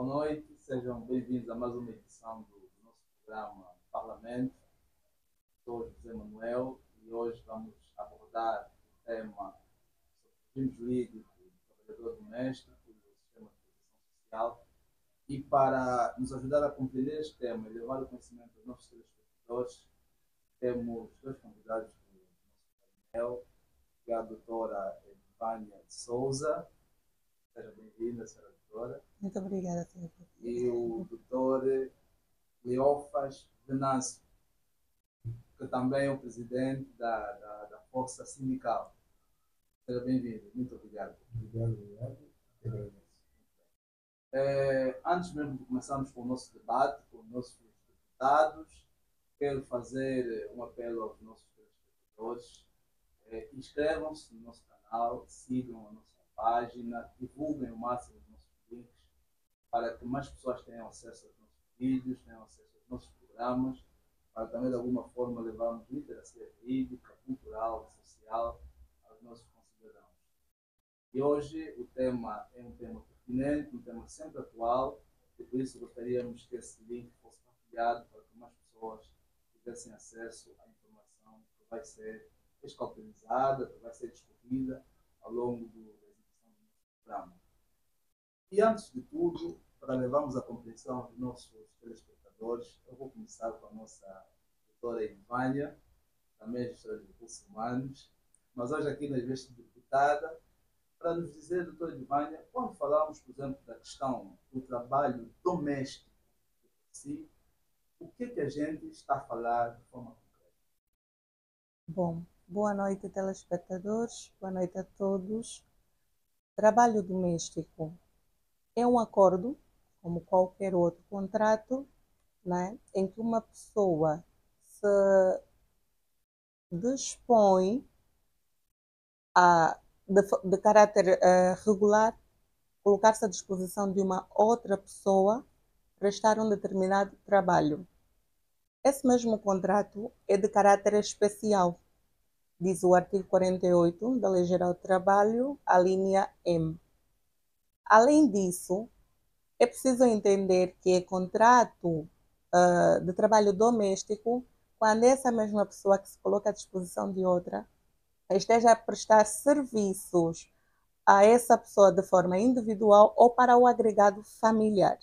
noite, sejam bem-vindos a mais uma edição do nosso programa Parlamento. Sou José Manuel e hoje vamos abordar o tema sobre o regime jurídico do trabalhador doméstico e do sistema de proteção social. E para nos ajudar a compreender este tema e levar o conhecimento dos nossos telespectadores, temos dois convidados do nosso painel, que é a doutora Vânia de Souza. Seja bem-vinda, senhora doutora. Muito obrigada, senhor. E o doutor Cleófas Venâncio, que também é o presidente da Força Sindical. Seja bem-vindo. Muito obrigado. Obrigado. Antes mesmo de começarmos com o nosso debate, com os nossos deputados, quero fazer um apelo aos nossos telespectadores. Inscrevam-se no nosso canal, sigam a nossa página, divulguem o máximo os nossos links para que mais pessoas tenham acesso aos nossos vídeos, tenham acesso aos nossos programas, para também de alguma forma levarmos literacia jurídica, cultural, social aos nossos concidadãos. E hoje o tema é um tema pertinente, um tema sempre atual, e por isso gostaríamos que esse link fosse partilhado para que mais pessoas tivessem acesso à informação que vai ser escalpelizada, que vai ser discutida ao longo da execução do nosso programa. E antes de tudo, para levarmos a compreensão dos nossos telespectadores, eu vou começar com a nossa doutora Vânia, também gestora de recursos humanos, mas hoje aqui na vez de deputada, para nos dizer, doutora Vânia, quando falamos, por exemplo, da questão do trabalho doméstico em si, o que a gente está a falar de forma concreta? Bom, boa noite, telespectadores, boa noite a todos. Trabalho doméstico é um acordo, como qualquer outro contrato, né, em que uma pessoa se dispõe de caráter regular, colocar-se à disposição de uma outra pessoa, prestar um determinado trabalho. Esse mesmo contrato é de caráter especial, diz o artigo 48 da Lei Geral do Trabalho, a linha M. Além disso, é preciso entender que é contrato de trabalho doméstico quando essa mesma pessoa que se coloca à disposição de outra esteja a prestar serviços a essa pessoa de forma individual ou para o agregado familiar.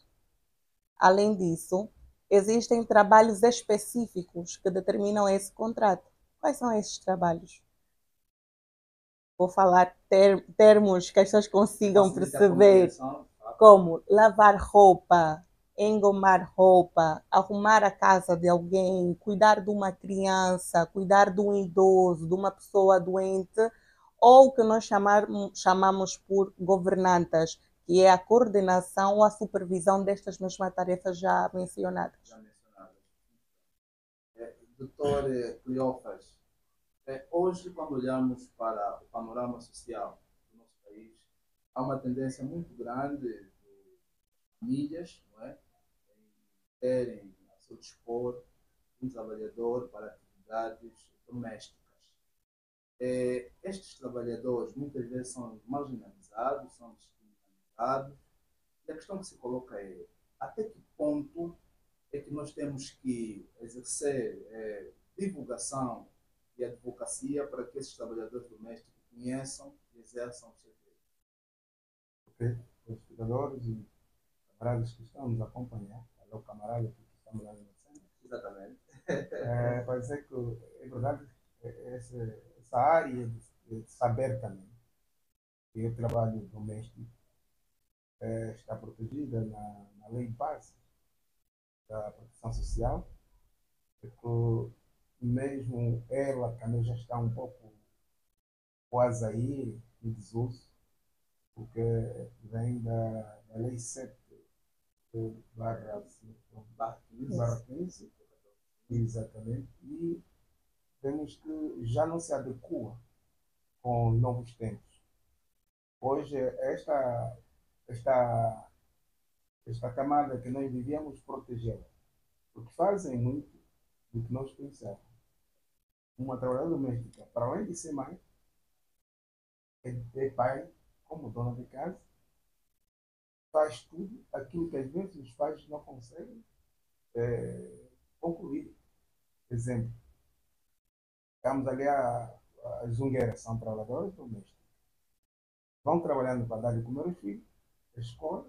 Além disso, existem trabalhos específicos que determinam esse contrato. Quais são esses trabalhos? Vou falar termos que as pessoas consigam perceber, como lavar roupa, engomar roupa, arrumar a casa de alguém, cuidar de uma criança, cuidar de um idoso, de uma pessoa doente, ou o que nós chamamos por governantas, que é a coordenação ou a supervisão destas mesmas tarefas já mencionadas. Doutor Cleófas, hoje, quando olhamos para o panorama social do nosso país, há uma tendência muito grande de famílias, não é, em terem a seu dispor um trabalhador para atividades domésticas. Estes trabalhadores muitas vezes são marginalizados, são discriminados, e a questão que se coloca é até que ponto é que nós temos que exercer divulgação e advocacia para que esses trabalhadores domésticos conheçam e exerçam os seus direitos. Os cidadãos e camaradas que estão nos acompanhar, o camarada que estamos lá no centro. Exatamente. Para dizer que é verdade, essa área de saber também que o trabalho doméstico está protegida na lei base da proteção social, porque mesmo ela também já está um pouco quase aí em desuso, porque vem da lei 7 barra 15, exatamente, e vemos que já não se adequa com novos tempos. Hoje, esta camada que nós vivíamos protegê-la, porque fazem muito do que nós pensamos. Uma trabalhadora doméstica, para além de ser mãe, é pai, como dona de casa, faz tudo aquilo que às vezes os pais não conseguem concluir. Exemplo, estamos ali as zungueiras, são trabalhadores domésticos. Vão trabalhando para dar de comer os filhos, a escola,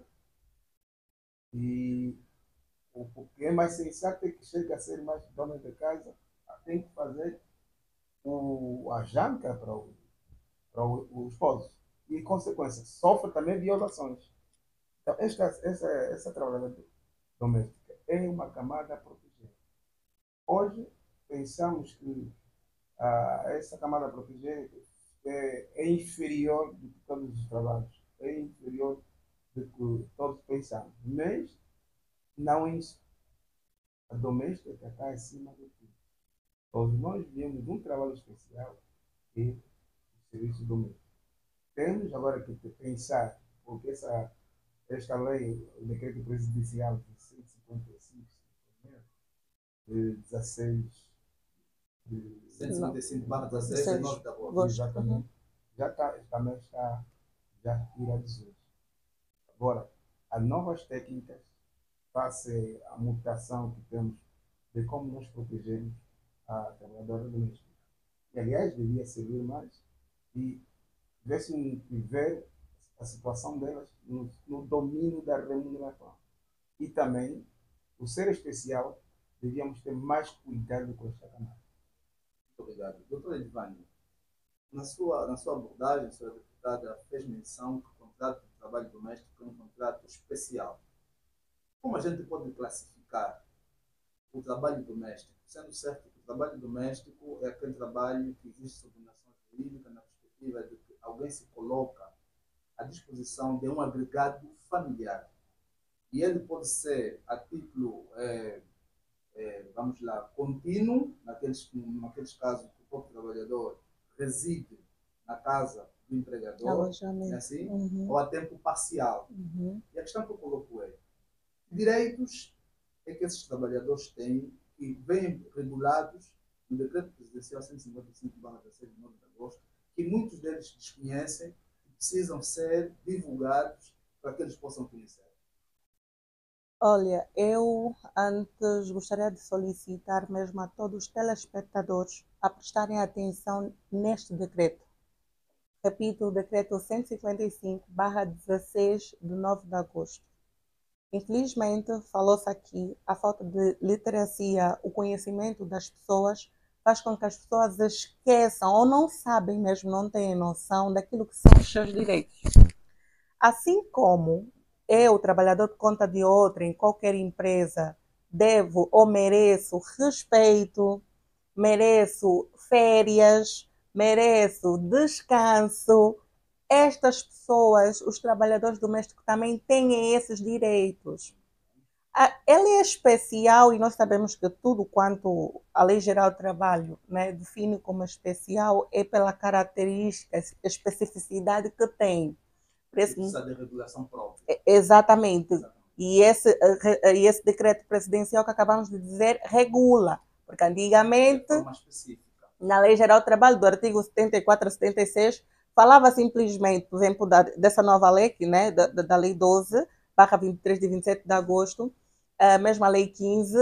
e o que é mais sensato é que chega a ser mais dona de casa, tem que fazer a janta para o esposo. E, em consequência, sofre também violações. Então, essa trabalhadora doméstica é uma camada a proteger. Hoje, pensamos que essa camada a proteger é inferior do que todos os trabalhos, é inferior do que todos pensamos. Mas não é isso. A doméstica está acima de tudo. Todos nós vivemos um trabalho especial que é o serviço doméstico. Temos agora que pensar, porque esta lei, o decreto presidencial de 155, de 16 de 155/16 de 9 de agosto. Exatamente. Também está já realizado. Agora, as novas técnicas, face à mutação que temos de como nós protegemos a trabalhadora doméstica. E, aliás, devia servir mais e ver a situação delas no domínio da remuneração. E também, o ser especial, devíamos ter mais cuidado com esta camada. Muito obrigado. Doutora Edivânia, na sua abordagem, a senhora deputada fez menção que o contrato de trabalho doméstico é um contrato especial. Como a gente pode classificar o trabalho doméstico? Sendo certo que o trabalho doméstico é aquele trabalho que existe sob nação jurídica na perspectiva de que alguém se coloca à disposição de um agregado familiar. E ele pode ser a título, vamos lá, contínuo, naqueles casos que o próprio trabalhador reside na casa do empregador, assim, ou a tempo parcial. E a questão que eu coloco é: que direitos é que esses trabalhadores têm que vêm regulados no Decreto Presidencial 155/16 de 9 de agosto, que muitos deles desconhecem e precisam ser divulgados para que eles possam conhecer? Olha, eu antes gostaria de solicitar mesmo a todos os telespectadores a prestarem atenção neste decreto. Repito, o decreto 155/16 de 9 de agosto. Infelizmente, falou-se aqui, a falta de literacia, o conhecimento das pessoas faz com que as pessoas esqueçam ou não sabem mesmo, não têm noção daquilo que são os seus direitos. Assim como eu, trabalhador por conta de outra, em qualquer empresa, devo ou mereço respeito, mereço férias, mereço descanso, estas pessoas, os trabalhadores domésticos, também têm esses direitos. Ele é especial e nós sabemos que tudo quanto a Lei Geral do Trabalho, né, define como especial é pela característica, especificidade que tem. Precisa de regulação própria. Exatamente. E esse decreto presidencial que acabamos de dizer regula, porque antigamente, na Lei Geral do Trabalho, do artigo 74 a 76, falava simplesmente, por exemplo, dessa nova lei, né, da Lei 12/23 de 27 de agosto, mesmo a Lei 15,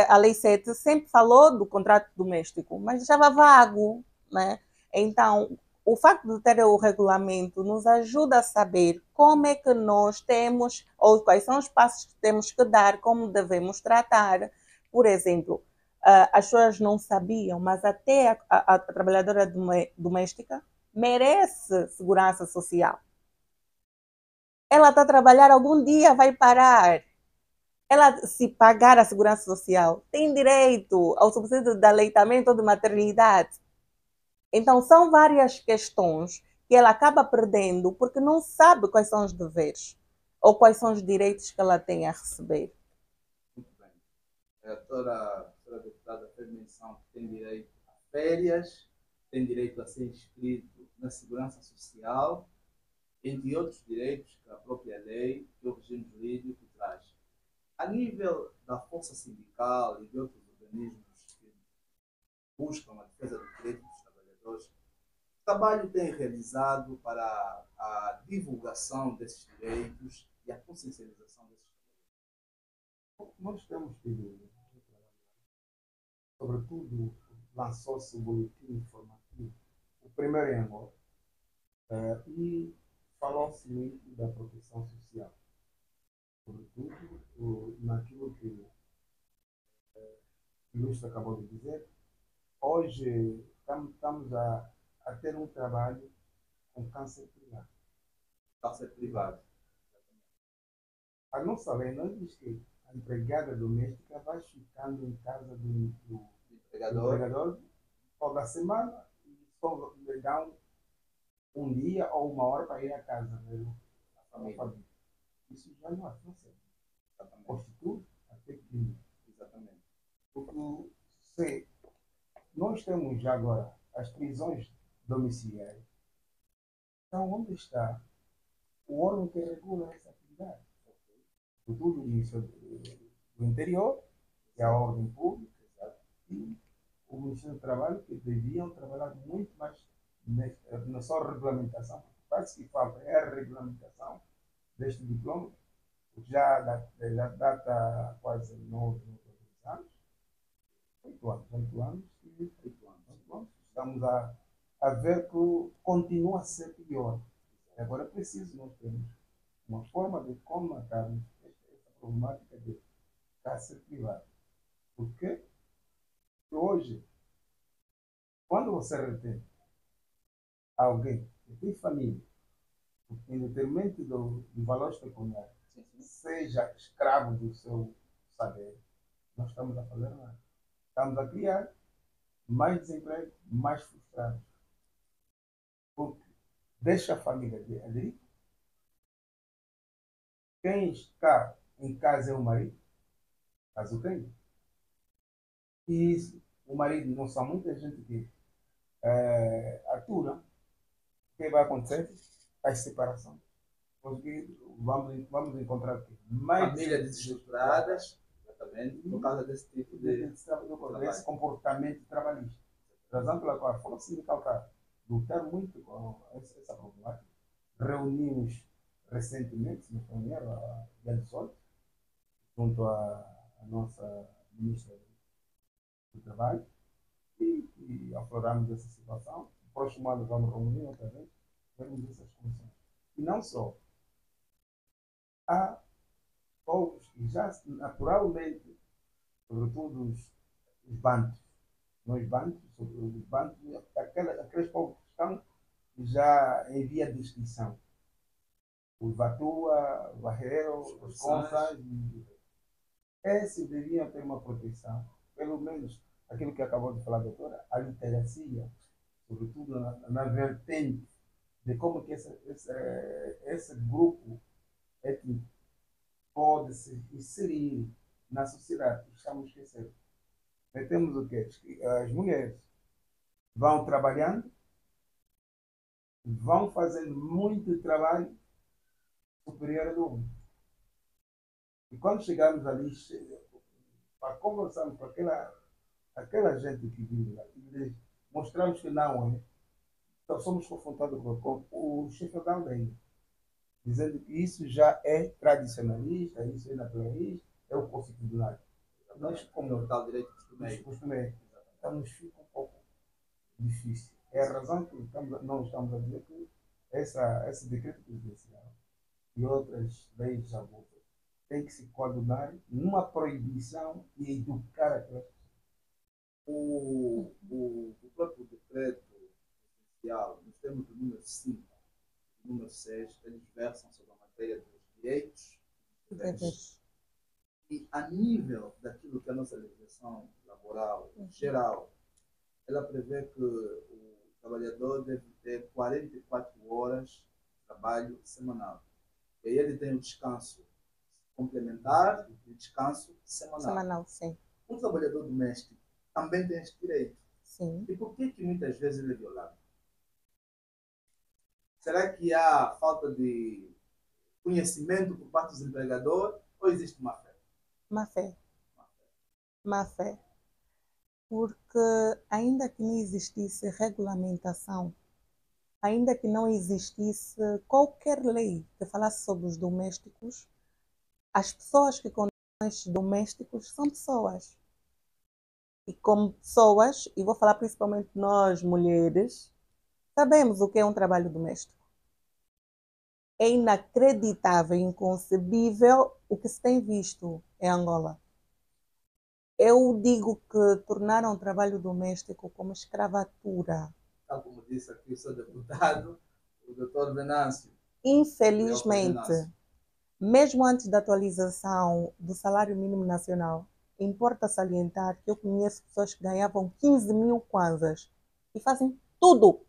a Lei 7 sempre falou do contrato doméstico, mas deixava vago, né? Então, o facto de ter o regulamento nos ajuda a saber como é que nós temos, ou quais são os passos que temos que dar, como devemos tratar. Por exemplo, as pessoas não sabiam, mas até a trabalhadora doméstica merece segurança social. Ela está a trabalhar, algum dia vai parar. Ela, se pagar a segurança social, tem direito ao subsídio de aleitamento ou de maternidade. Então, são várias questões que ela acaba perdendo porque não sabe quais são os deveres ou quais são os direitos que ela tem a receber. Muito bem. A doutora deputada fez menção que tem direito a férias, tem direito a ser inscrito na segurança social, entre outros direitos que a própria lei e o regime jurídico traz. A nível da força sindical e de outros organismos que buscam a defesa do direito dos trabalhadores, o trabalho tem realizado para a divulgação desses direitos e a consciencialização desses trabalhadores? Nós temos tido, sobretudo, lançou-se o boletim informativo, o primeiro em Angola, e falou-se muito da proteção social, sobretudo naquilo que o Luís acabou de dizer. Hoje estamos a ter um trabalho com câncer privado. Câncer privado. A nossa lei não diz que a empregada doméstica vai ficando em casa do empregador toda semana e só lhe dão um dia ou uma hora para ir à casa da família. Isso já não é função. Constitui até crime. Exatamente. Porque se nós temos já agora as prisões domiciliares, então onde está o órgão que regula essa atividade? Tudo o Ministério do Interior, que é a ordem pública, e o Ministério do Trabalho, que deviam trabalhar muito mais na sua regulamentação. Parece que falta é a regulamentação deste diploma, que já data quase 9 anos, 8 anos, estamos a ver que continua a ser pior. Agora é preciso nós termos uma forma de combatermos essa problemática de câncer privado. Porque hoje, quando você retém alguém que tem família, em detrimento do valor pecuniário, seja escravo do seu saber, nós estamos a fazer nada. Estamos a criar mais desemprego, mais frustrados. Porque deixa a família de aderir. Quem está em casa é o marido, caso tenha. E isso, o marido, não são muita gente que atura. O que vai acontecer? As separações. Porque vamos encontrar aqui mais famílias desestruturadas, exatamente, por causa desse tipo desse comportamento trabalhista. Razão pela qual a Força Sindical está lutar muito com essa problemática. Reunimos recentemente, se não estou engano, a dia 18, junto à nossa ministra do Trabalho, e afloramos essa situação. No próximo ano vamos reunir outra vez, vermos essas condições. E não só. Há povos que já naturalmente, sobretudo os bantos, os bantos, aqueles povos que estão já em via de extinção. Os Vatua, Barreiro, os Consas, esses deviam ter uma proteção, pelo menos aquilo que acabou de falar a doutora, a literacia, sobretudo na vertente de como que esse grupo étnico pode se inserir na sociedade. Estamos esquecendo. Temos o quê? As mulheres vão trabalhando, vão fazendo muito trabalho superior ao homem. E quando chegamos ali, para conversarmos com aquela gente que vive lá, e mostramos que não é, então somos confrontados com o chefe da aldeia, dizendo que isso já é tradicionalista, isso é naturalista, é o constitucional. Nós, como o tal direito costumeiros, então nos fica um pouco difícil. É a razão que nós estamos a dizer que esse decreto presidencial e outras leis de aborto tem que se coadunar numa proibição de educar aquelas pessoas. O próprio decreto presidencial, nos termos do número 5 e número 6, eles versam sobre a matéria dos direitos e deveres. E a nível daquilo que é a nossa legislação laboral geral, ela prevê que o trabalhador deve ter 44 horas de trabalho semanal. E aí ele tem o descanso complementar e o descanso semanal. Semanal, sim. O trabalhador doméstico também tem esse direito. Sim. E por que muitas vezes ele é violado? Será que há falta de conhecimento por parte dos empregadores ou existe má fé? Má fé. Má fé. Porque ainda que não existisse regulamentação ainda que não existisse qualquer lei que falasse sobre os domésticos, as pessoas que conduzem estes domésticos são pessoas. E como pessoas, e vou falar principalmente nós, mulheres, sabemos o que é um trabalho doméstico. É inacreditável, inconcebível o que se tem visto em Angola. Eu digo que tornaram o trabalho doméstico como escravatura. Tal como disse aqui o seu deputado, o doutor Venâncio. Infelizmente, mesmo antes da atualização do salário mínimo nacional, importa salientar que eu conheço pessoas que ganhavam 15 mil kwanzas e fazem tudo,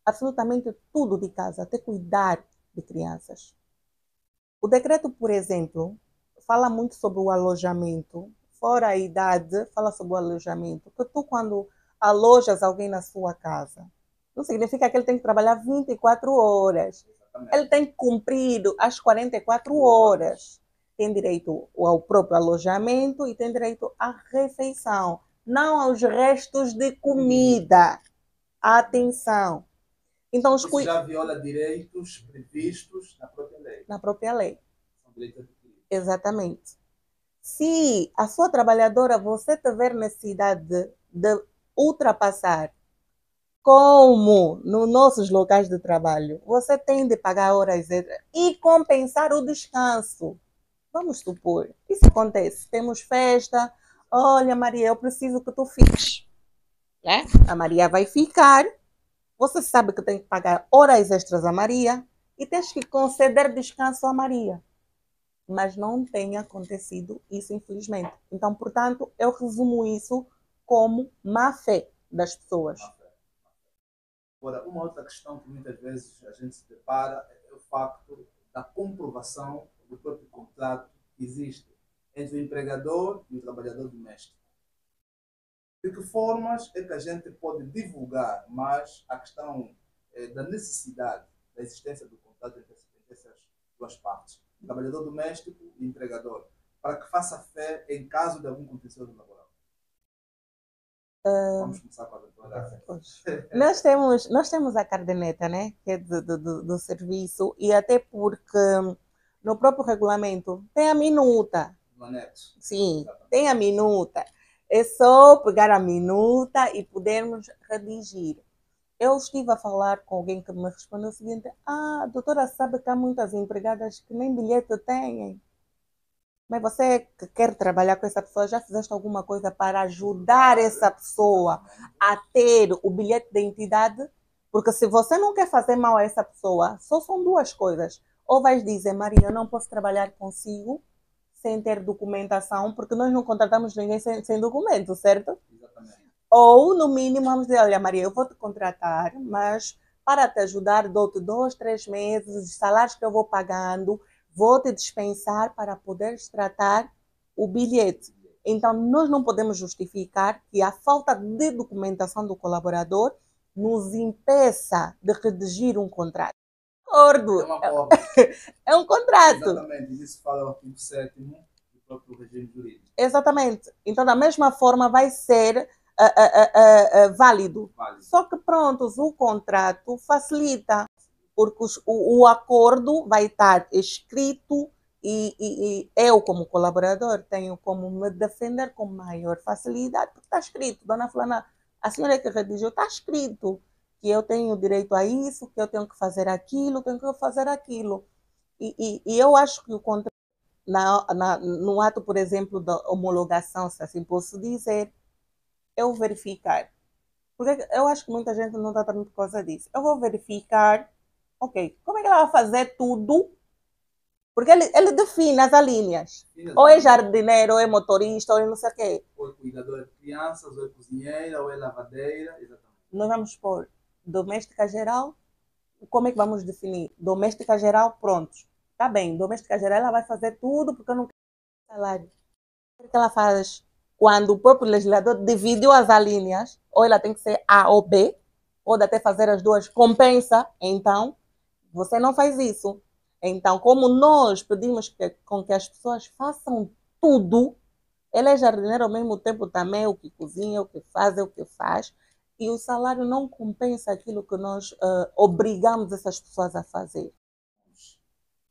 absolutamente tudo de casa, até cuidar de crianças. O decreto, por exemplo, fala muito sobre o alojamento, fora a idade, fala sobre o alojamento, que tu quando alojas alguém na sua casa, não significa que ele tem que trabalhar 24 horas. Ele tem que cumprir as 44 horas. Tem direito ao próprio alojamento e tem direito à refeição, não aos restos de comida. Atenção. Então, Isso já viola direitos previstos na própria lei. Na própria lei. São direitos adquiridos. Exatamente. Se a sua trabalhadora, você tiver necessidade de ultrapassar, como nos nossos locais de trabalho, você tem de pagar horas extras e compensar o descanso. Vamos supor, isso acontece. Temos festa. Olha, Maria, eu preciso que tu fiques. Né? A Maria vai ficar. Você sabe que tem que pagar horas extras a Maria e tens que conceder descanso a Maria. Mas não tem acontecido isso, infelizmente. Então, portanto, eu resumo isso como má fé das pessoas. Agora, uma outra questão que muitas vezes a gente se depara é o facto da comprovação do próprio contrato que existe entre o empregador e o trabalhador doméstico. De que formas é que a gente pode divulgar mais a questão da necessidade da existência do contrato entre essas duas partes, o trabalhador doméstico e o empregador, para que faça fé em caso de algum contencioso laboral? Vamos começar com a doutora. Nós temos a caderneta, né, que é do serviço, e até porque no próprio regulamento tem a minuta. No anexo. Sim, tem a minuta. É só pegar a minuta e podermos redigir. Eu estive a falar com alguém que me respondeu o seguinte: a doutora sabe que há muitas empregadas que nem bilhete têm. Mas você que quer trabalhar com essa pessoa, já fizeste alguma coisa para ajudar essa pessoa a ter o bilhete de identidade? Porque se você não quer fazer mal a essa pessoa, só são duas coisas. Ou vais dizer, Maria, eu não posso trabalhar consigo sem ter documentação, porque nós não contratamos ninguém sem documento, certo? Exatamente. Ou, no mínimo, vamos dizer, olha, Maria, eu vou te contratar, mas para te ajudar, dou-te 2, 3 meses, os salários que eu vou pagando, vou te dispensar para poderes tratar o bilhete. Então, nós não podemos justificar que a falta de documentação do colaborador nos impeça de redigir um contrato. Acordo. É um acordo. É um contrato. Exatamente. Isso fala o artigo 7º do próprio regime jurídico. Exatamente. Então, da mesma forma, vai ser válido. Só que, pronto, o contrato facilita, porque o acordo vai estar escrito e eu, como colaborador, tenho como me defender com maior facilidade, porque está escrito, dona Fulana, a senhora que redigiu, está escrito que eu tenho direito a isso, que eu tenho que fazer aquilo, tenho que fazer aquilo. E eu acho que o contrato, no ato, por exemplo, da homologação, se assim posso dizer, eu verificar. Porque eu acho que muita gente não está muito por causa disso. Eu vou verificar, ok, como é que ela vai fazer tudo? Porque ele define as linhas. Ou é jardineiro, ou é motorista, ou é não sei o quê. Ou é cuidadora de crianças, ou é cozinheira, ou é lavadeira, exatamente. Nós vamos pôr doméstica geral. Como é que vamos definir? Doméstica geral, pronto. Tá bem, doméstica geral ela vai fazer tudo porque eu não quero salário. O que ela faz quando o próprio legislador dividiu as alíneas? Ou ela tem que ser A ou B, pode até fazer as duas, compensa. Então, você não faz isso. Então, como nós pedimos com que as pessoas façam tudo, ele é jardineiro ao mesmo tempo também, o que cozinha, o que faz, e o salário não compensa aquilo que nós obrigamos essas pessoas a fazer.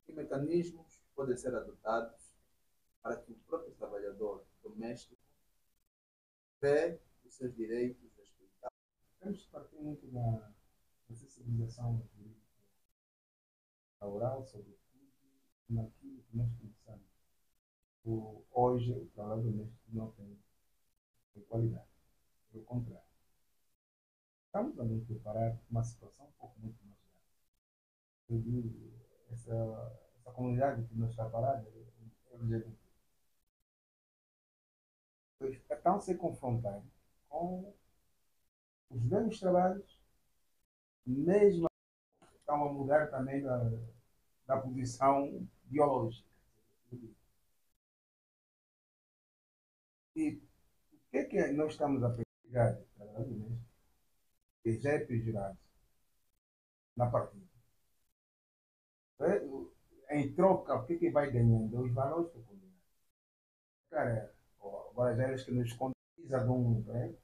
Que mecanismos podem ser adotados para que o próprio trabalhador doméstico vê os seus direitos respeitados? Temos que partir muito da sensibilização laboral, sobretudo, naquilo que nós pensamos. Hoje, o trabalho doméstico não tem qualidade. Pelo contrário. Estamos a nos preparar para uma situação um pouco muito mais grave. Eu digo, essa comunidade que não está parada é LGBT. Estão a ser confrontados com os mesmos trabalhos, mesmo estão a mudar também da posição biológica. E o que é que nós estamos a pegar que já é pejorado na partida? Em troca, o que é que vai ganhando? Os valores da comunidade. Cara, agora já eles que nos contabiliza de um emprego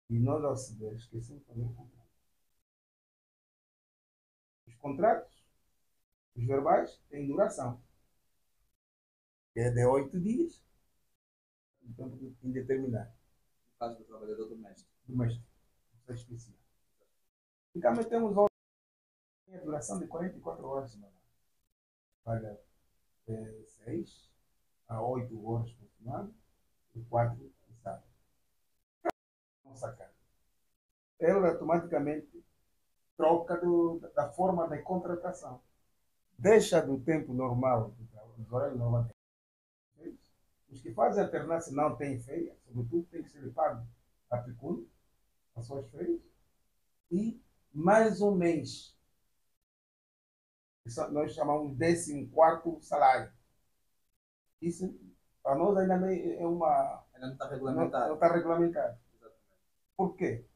e nós ao saber esquecemos de fazer o contrato. Os contratos, os verbais, têm duração. Que é de 8 dias, então indeterminado. No caso do trabalhador doméstico. Doméstico. Isso é especial. E também temos a duração de 44 horas semanais. Paga 6 a 8 horas por semana e 4 de sábado. Não sacar. Ele automaticamente troca da forma de contratação. Deixa do tempo normal, dos horários normais. Os que fazem alternância não têm férias, sobretudo tem que ser pago a pecúnia, as suas férias, e mais um mês. Isso nós chamamos de 14º salário. Isso para nós ainda é uma. Ainda não está regulamentado. Não está regulamentado. Exatamente. Por quê?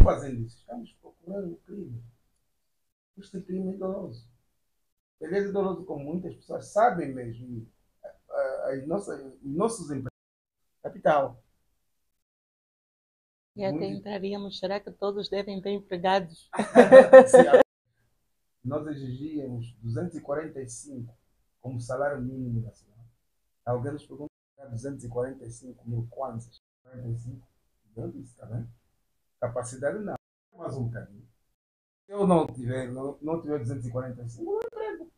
Fazendo isso, estamos procurando crime. Este crime é doloso. Ele é doloso como muitas pessoas sabem mesmo. Os nossos empregos, capital. E até entraríamos, será que todos devem ter empregados? Nós exigíamos 245 como salário mínimo da cidade. Alguém nos pergunta 245 mil kwanzas. 45, eu disse, está bem? Capacidade não, mais um bocadinho. Se eu não tiver 245, não emprego.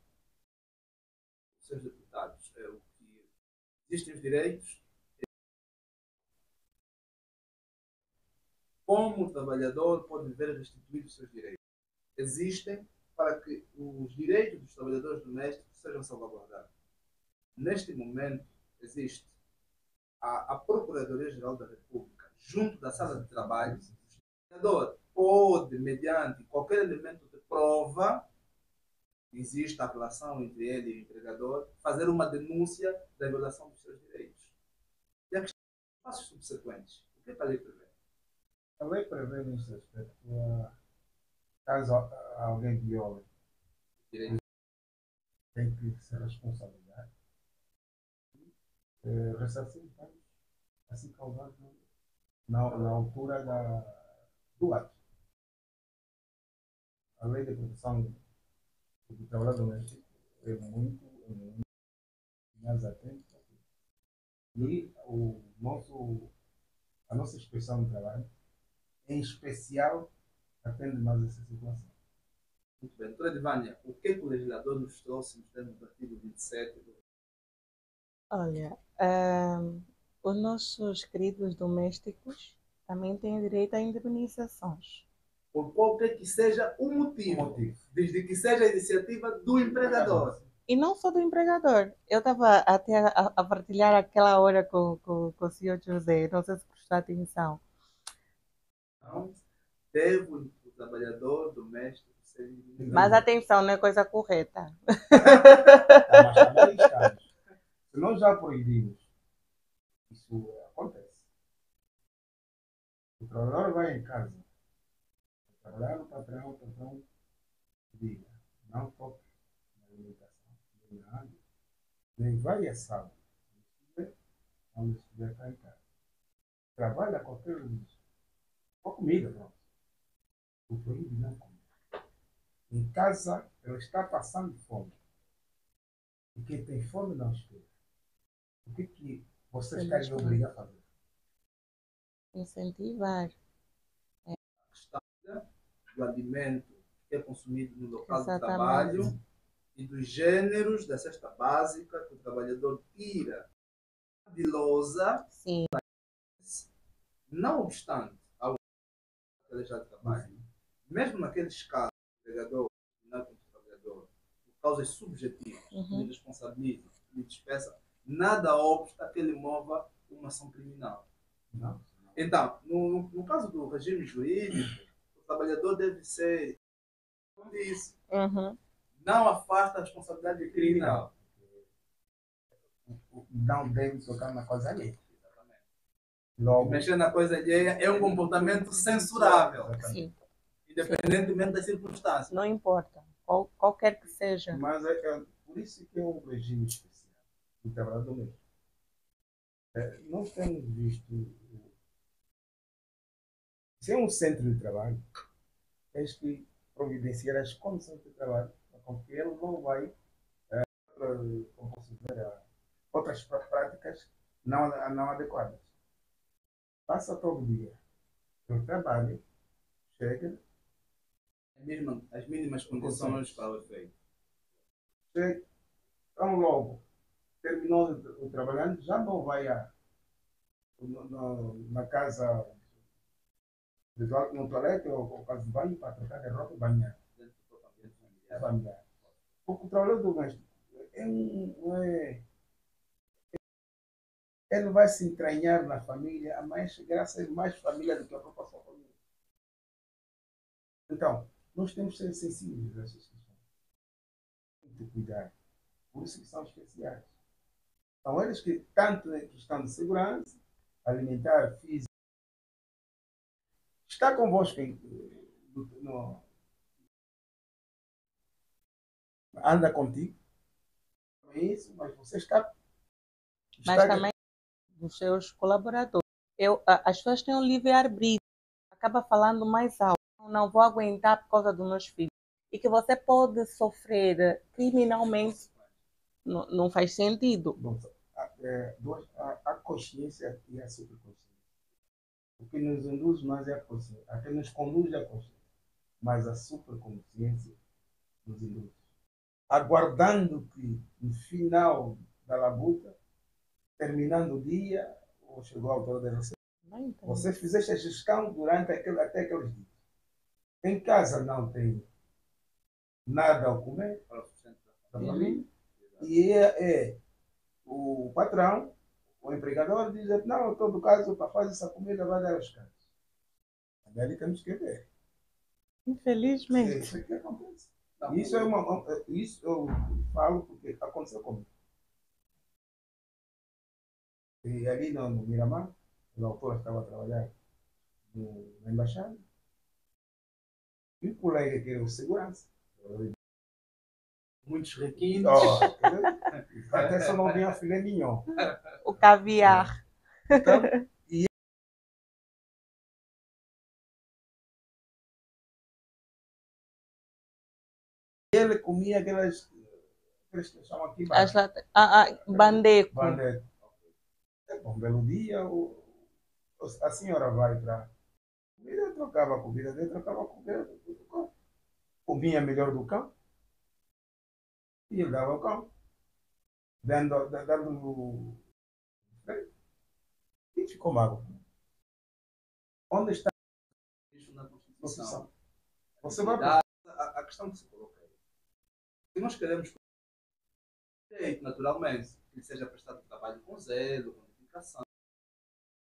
Seus deputados, o que existem os direitos. Como o trabalhador pode ver restituídos os seus direitos? Existem para que os direitos dos trabalhadores domésticos sejam salvaguardados. Neste momento, existe a Procuradoria-Geral da República, junto da Sala de Trabalho. O trabalhador pode, mediante qualquer elemento de prova, existe a relação entre ele e o empregador, fazer uma denúncia da violação dos seus direitos. E a questão dos passos subsequentes. O que é que a lei prevê? A lei prevê nesse aspecto, caso alguém viole, tem que ser responsabilidade. Ressarcir danos assim causados na altura do ato. A lei de proteção do trabalhador doméstico é muito mais atenta. E a nossa inspeção de trabalho, em especial, atende mais essa situação. Muito bem. Doutora Edvânia, o que o legislador nos trouxe nos termos do artigo 27 do... Olha, os nossos queridos domésticos também têm direito a indemnizações. Por qualquer que seja o motivo, desde que seja a iniciativa do empregador. E não só do empregador. Eu estava até a partilhar aquela hora com o senhor José, não sei se prestou atenção. Então, deve o trabalhador doméstico ser indemnizado. Mas atenção, não é coisa correta. Mas também estamos. Se nós já proibimos, isso acontece. O trabalhador vai em casa, trabalhar no patrão, o patrão diga, não toque na alimentação, nem na água, nem vai a sábado, onde estiver cá em casa. Trabalha a qualquer luz. Com a comida, pronto. O proíbe não comer. Em casa, ela está passando fome. E quem tem fome não espera. O que vocês querem obrigar a fazer? Incentivar. A questão do alimento que é consumido no local de Exatamente. trabalho e dos gêneros da cesta básica que o trabalhador tira de lousa, Sim. não obstante ao já de trabalho, mesmo naqueles casos, o empregador não como trabalhador, por causas subjetivas, me responsabiliza, me despeça, nada obsta que ele mova uma ação criminal. Não. Então, no caso do regime jurídico, o trabalhador deve ser, como disse, não afasta a responsabilidade criminal. Não deve tocar na coisa alheia. Logo, mexer na coisa alheia é um comportamento censurável, Sim. independentemente das circunstâncias. Não importa, qualquer que seja. Mas por isso que é um regime especial do trabalhador mesmo. Nós temos visto. Se é um centro de trabalho, tens que providenciar as condições de trabalho, porque ele não vai como posso dizer, outras práticas não adequadas. Passa todo dia. Eu trabalho, chega, As mínimas condições para o efeito. chega, tão logo terminou o trabalhando, já não vai na casa, no toalete ou casa de banho para trocar de roupa e banhar. Familiar. Porque o trabalhador doméstico ele vai se entranhar na família, mas graças a mais família do que a própria sua família. Então, nós temos que ser sensíveis a essas questões. Muito cuidado. Por isso que são especiais. São eles que, tanto em questão de segurança, alimentar, física, está convosco anda contigo, não é isso, mas você está Mas também dos seus colaboradores. As pessoas têm um livre-arbítrio, acaba falando mais alto. Não vou aguentar por causa dos meus filhos. E que você pode sofrer criminalmente, não faz sentido. A consciência e a superconsciência. O que nos induz mais é a consciência, a que nos conduz é a consciência, mas a superconsciência nos induz. Aguardando que no final da labuta, terminando o dia, ou chegou a altura da recessão, você fizeste a gestão durante até aqueles dias. Em casa não tem nada a comer da família. E o patrão, o empregador, diz: não, em todo caso, para fazer essa comida vai dar aos caras. Daí temos que ver. Infelizmente. É isso que acontece. Isso eu falo porque aconteceu comigo. E ali no Miramar, na altura estava a trabalhar na embaixada, e o colega que era o segurança. Muitos requintes. Até só não vinha filé mignon. O caviar. Então, ele comia aquelas que chamam aqui bandeco. bandeco. Um belo dia, a senhora vai para comida, trocava a comida dele, trocava a comida do cão. Comia melhor do cão. E ele dava ao cão. Dando e ficou magro. Onde está Isso na Constituição. Você vai para a questão que se coloca aí. Se nós queremos direito, naturalmente, que seja prestado trabalho com zelo, com dedicação,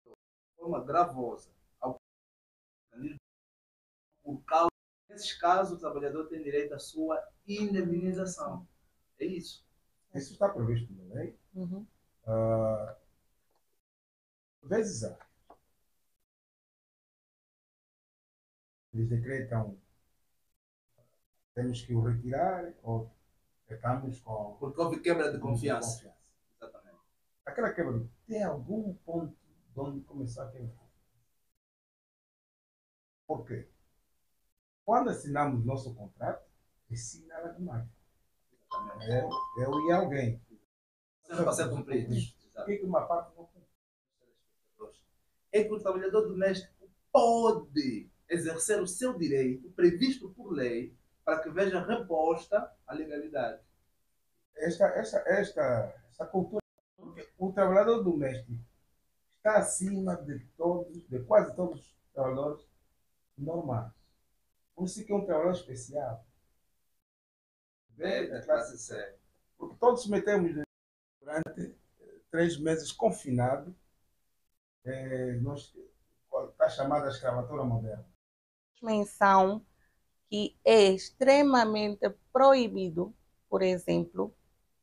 de forma gravosa, por causa nesses casos, o trabalhador tem direito à sua indemnização. É isso. Isso está previsto na lei. Vezes há. Eles decretam, temos que o retirar ou tratamos com. Porque houve quebra de confiança. Exatamente. Aquela quebra tem algum ponto de onde começar a quebra? Por quê? Quando assinamos nosso contrato, assina nada demais. Eu e alguém. Sempre para ser cumpridos. Por que uma parte não cumpre? É que o trabalhador doméstico pode exercer o seu direito previsto por lei para que veja reposta a legalidade. Essa cultura, o trabalhador doméstico está acima de quase todos os trabalhadores normais. Por isso que é um trabalhador especial. Da classe C. Porque todos metemos durante 3 meses confinados. Está chamada escravatura moderna. Menção que é extremamente proibido, por exemplo,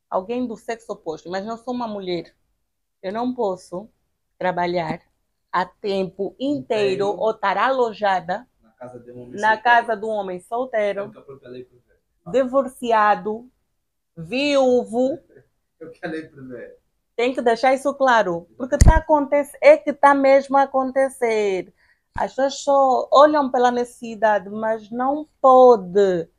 alguém do sexo oposto, mas não sou uma mulher, eu não posso trabalhar a tempo inteiro ou estar alojada na casa de um homem solteiro. na casa de um homem solteiro, divorciado, viúvo. É o que a lei prevê. Tem que deixar isso claro, porque está mesmo a acontecer. As pessoas só olham pela necessidade, mas não pode.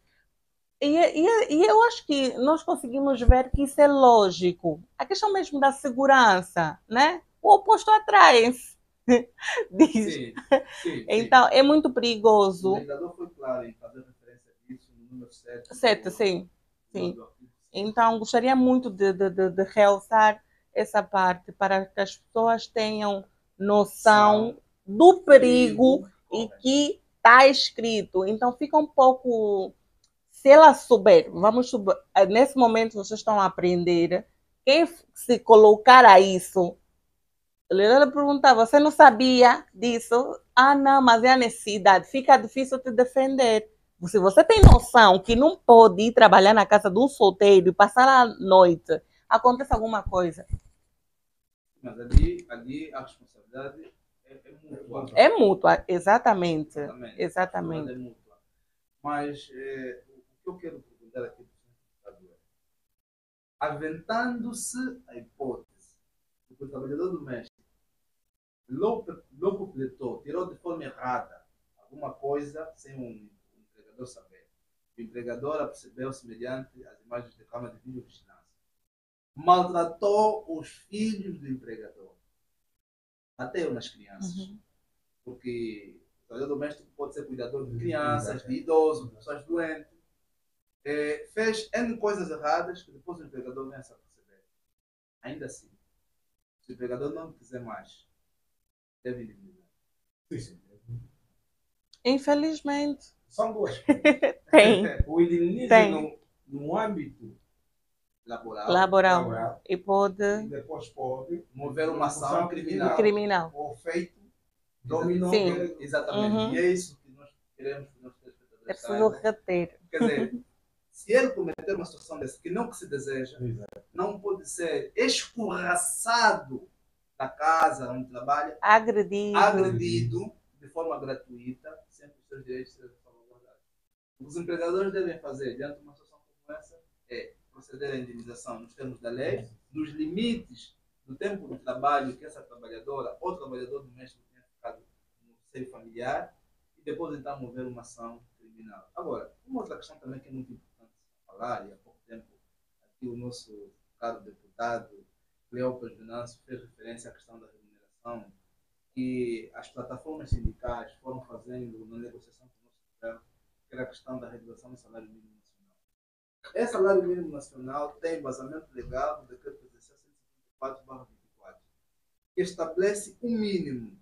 E eu acho que nós conseguimos ver que isso é lógico. A questão mesmo da segurança, né? O oposto atrai-se. Sim. Então, é muito perigoso. O legislador foi claro em fazer referência a isso no número 7. 7, sim. Então, gostaria muito de realçar essa parte para que as pessoas tenham noção do perigo e que está escrito. Então, fica um pouco... Se ela souber, nesse momento vocês estão a aprender, quem se colocar a isso, ela perguntava, você não sabia disso? Ah, não, mas é a necessidade, fica difícil te defender. Se você tem noção que não pode ir trabalhar na casa de um solteiro e passar a noite, acontece alguma coisa. Mas ali a responsabilidade é mútua. É mútua, exatamente. A responsabilidade é mútua. Mas o que eu quero perguntar aqui para o é, aventando-se a hipótese de que o trabalhador doméstico logo completou, tirou de forma errada alguma coisa sem o empregador saber. O empregador apercebeu-se mediante as imagens de câmara de videovigilância. Maltratou os filhos do empregador. Até umas crianças. Porque o trabalhador doméstico pode ser cuidador de crianças, de idosos, de pessoas doentes. Fez N coisas erradas que depois o empregador vem a se aperceber. Ainda assim, se o empregador não quiser mais, deve indemnizar. Sim. Infelizmente. São duas. Tem. O indemniza no âmbito laboral. E depois pode mover uma ação criminal. Ou feito dominó. Sim, exatamente. E é isso que nós queremos que nós é preciso reter. Quer dizer, se ele cometer uma situação dessa que não que se deseja, não pode ser escorraçado da casa onde trabalha, agredido de forma gratuita, sem que os seus direitos sejam salvaguardados. O que os empregadores devem fazer diante de uma situação como essa é proceder à indenização nos termos da lei, nos limites do tempo de trabalho que essa trabalhadora ou trabalhador doméstico tenha ficado no seio familiar, e depois então mover uma ação criminal. Agora, uma outra questão também que é muito importante falar, e há pouco tempo aqui o nosso caro deputado Cleopas Venâncio fez referência à questão da remuneração que as plataformas sindicais foram fazendo na negociação com o nosso governo, que era a questão da regulação do salário mínimo nacional. Esse salário mínimo nacional tem embasamento legal do Decreto Presidencial 154/24, que estabelece um mínimo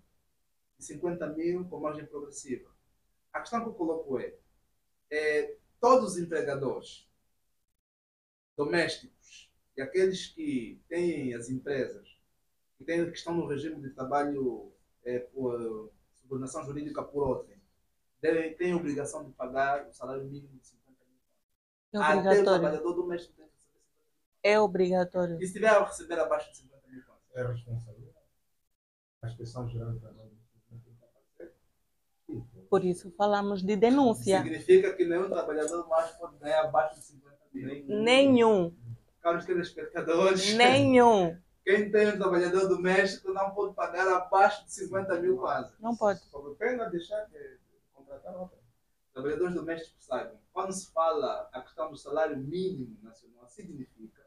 de 50 mil com margem progressiva. A questão que eu coloco é todos os empregadores domésticos e aqueles que têm as empresas que estão no regime de trabalho por subordinação jurídica por outrem, têm a obrigação de pagar o salário mínimo de 50 mil. Até o trabalhador doméstico tem que receber 50 mil. É obrigatório. E se estiver a receber abaixo de 50 mil? É responsabilidade. A inspeção geral do trabalho. Por isso falamos de denúncia. Significa que nenhum trabalhador mais pode ganhar abaixo de 50 mil. Nenhum. Caros telespectadores. Nenhum. Quem tem um trabalhador doméstico não pode pagar abaixo de 50 mil quase. Não pode. Sob pena de deixar de contratar outra. Trabalhadores domésticos saibam, quando se fala a questão do salário mínimo nacional, significa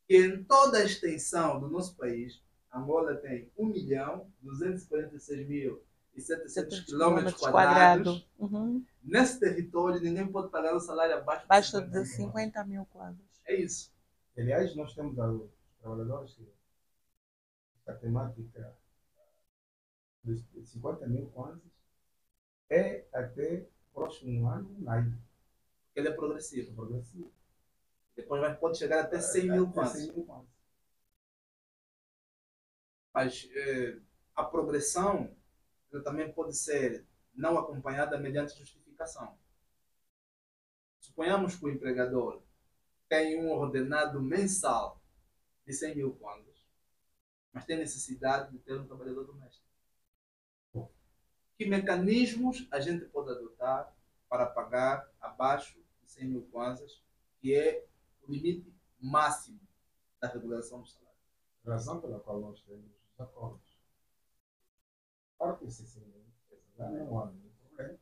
que em toda a extensão do nosso país, Angola tem 1.246.700 km quadrados. Uhum. Nesse território, ninguém pode pagar um salário Abaixo de 50 mil quadros. É isso. Aliás, nós temos os trabalhadores que a temática dos 50 mil kwanzas é até próximo ano, maio. Ele é progressivo. Depois pode chegar até 100 mil kwanzas. Mas a progressão ela também pode ser não acompanhada mediante justificação. Suponhamos que o empregador tem um ordenado mensal de 100 mil kwanzas, mas tem necessidade de ter um trabalhador doméstico. Que mecanismos a gente pode adotar para pagar abaixo de 100 mil kwanzas, que é o limite máximo da regulação do salário? A razão pela qual nós temos os acordos. Para que esse não há nenhum problema.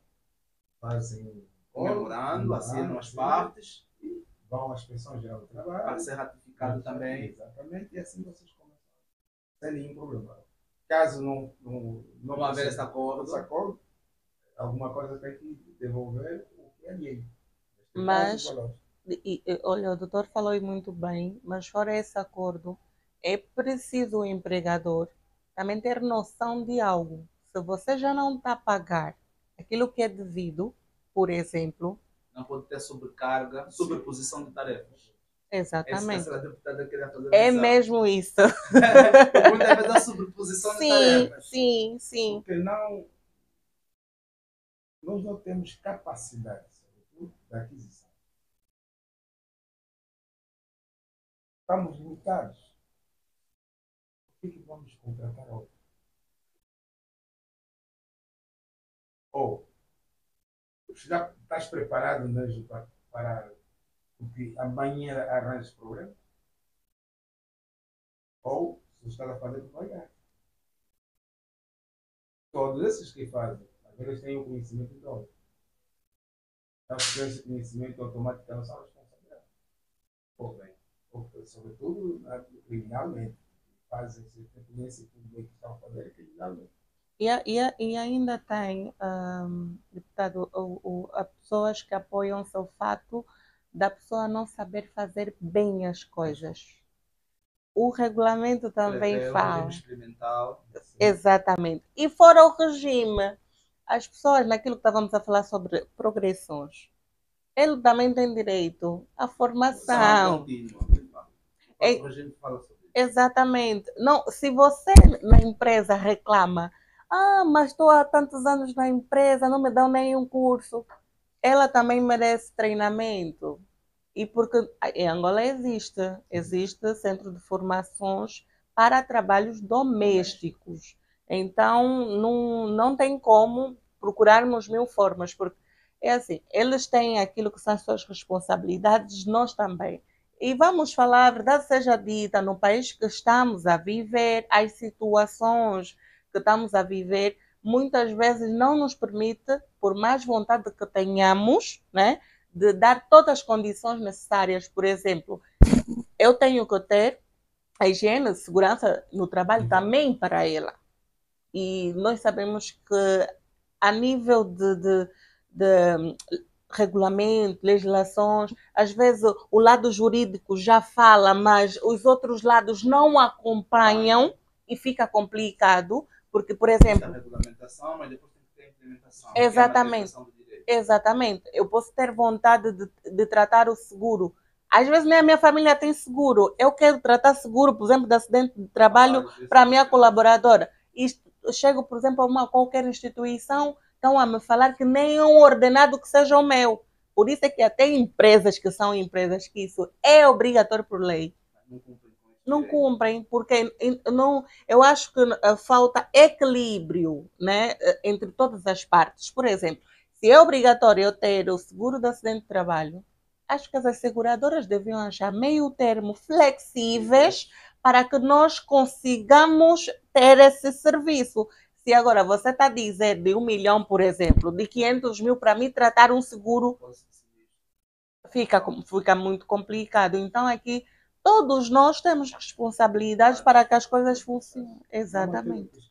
Fazem memorando, assinam as partes e vão à Inspeção Geral do Trabalho para ser ratificado também. Exatamente, e assim vocês começam sem nenhum problema. Caso não haver esse acordo, alguma coisa tem que devolver o que é alheio. Mas, olha, o doutor falou muito bem, mas fora esse acordo, é preciso o empregador também ter noção de algo. Se você já não está a pagar aquilo que é devido, por exemplo... Não pode ter sobrecarga, sobreposição de tarefas. Exatamente. É mesmo isso. Muitas vezes a sobreposição de tarefas. Sim. Porque nós não temos capacidade, sobretudo, da aquisição. Estamos limitados. Por que vamos contratar outro? Ou já estás preparado mesmo para que amanhã arranjes problema? Ou se estás a fazer para pagar? Todos esses que fazem, às vezes têm o conhecimento de outro. Então, se esse conhecimento automático não são responsabilidade. Sobretudo criminalmente. Fazem esse conhecimento que estão a fazer criminalmente. E ainda tem, deputado, as pessoas que apoiam-se ao fato da pessoa não saber fazer bem as coisas. O regulamento também fala. O regime experimental. Exatamente. E fora o regime, as pessoas, naquilo que estávamos a falar sobre progressões, ele também tem direito à formação. O regime fala sobre isso. Exatamente. Não, se você na empresa reclama, mas estou há tantos anos na empresa, não me dão nenhum curso, ela também merece treinamento. E porque em Angola existe centro de formações para trabalhos domésticos. Então, não tem como procurarmos mil formas, porque é assim, eles têm aquilo que são as suas responsabilidades, nós também. E vamos falar, a verdade seja dita, no país que estamos a viver, as situações que estamos a viver, muitas vezes não nos permite, por mais vontade que tenhamos, né, de dar todas as condições necessárias. Por exemplo, eu tenho que ter a higiene, segurança no trabalho também para ela. E nós sabemos que a nível de regulamento, legislações, às vezes o lado jurídico já fala, mas os outros lados não acompanham e fica complicado, porque, por exemplo... A regulamentação, mas depois tem que ter a implementação. Exatamente. Exatamente. Eu posso ter vontade de tratar o seguro. Às vezes nem a minha família tem seguro. Eu quero tratar seguro, por exemplo, de acidente de trabalho para a minha colaboradora. E chego, por exemplo, a qualquer instituição, estão a me falar que nem um ordenado que seja o meu. Por isso é que até empresas que são empresas que isso é obrigatório por lei. Não cumprem, porque eu acho que falta equilíbrio, né, entre todas as partes. Por exemplo, se é obrigatório eu ter o seguro de acidente de trabalho, acho que as seguradoras deviam achar meio termo flexíveis para que nós consigamos ter esse serviço. Se agora você está a dizer de 1 milhão, por exemplo, de 500 mil para mim tratar um seguro, fica muito complicado. Então aqui todos nós temos responsabilidades para que as coisas funcionem. Exatamente.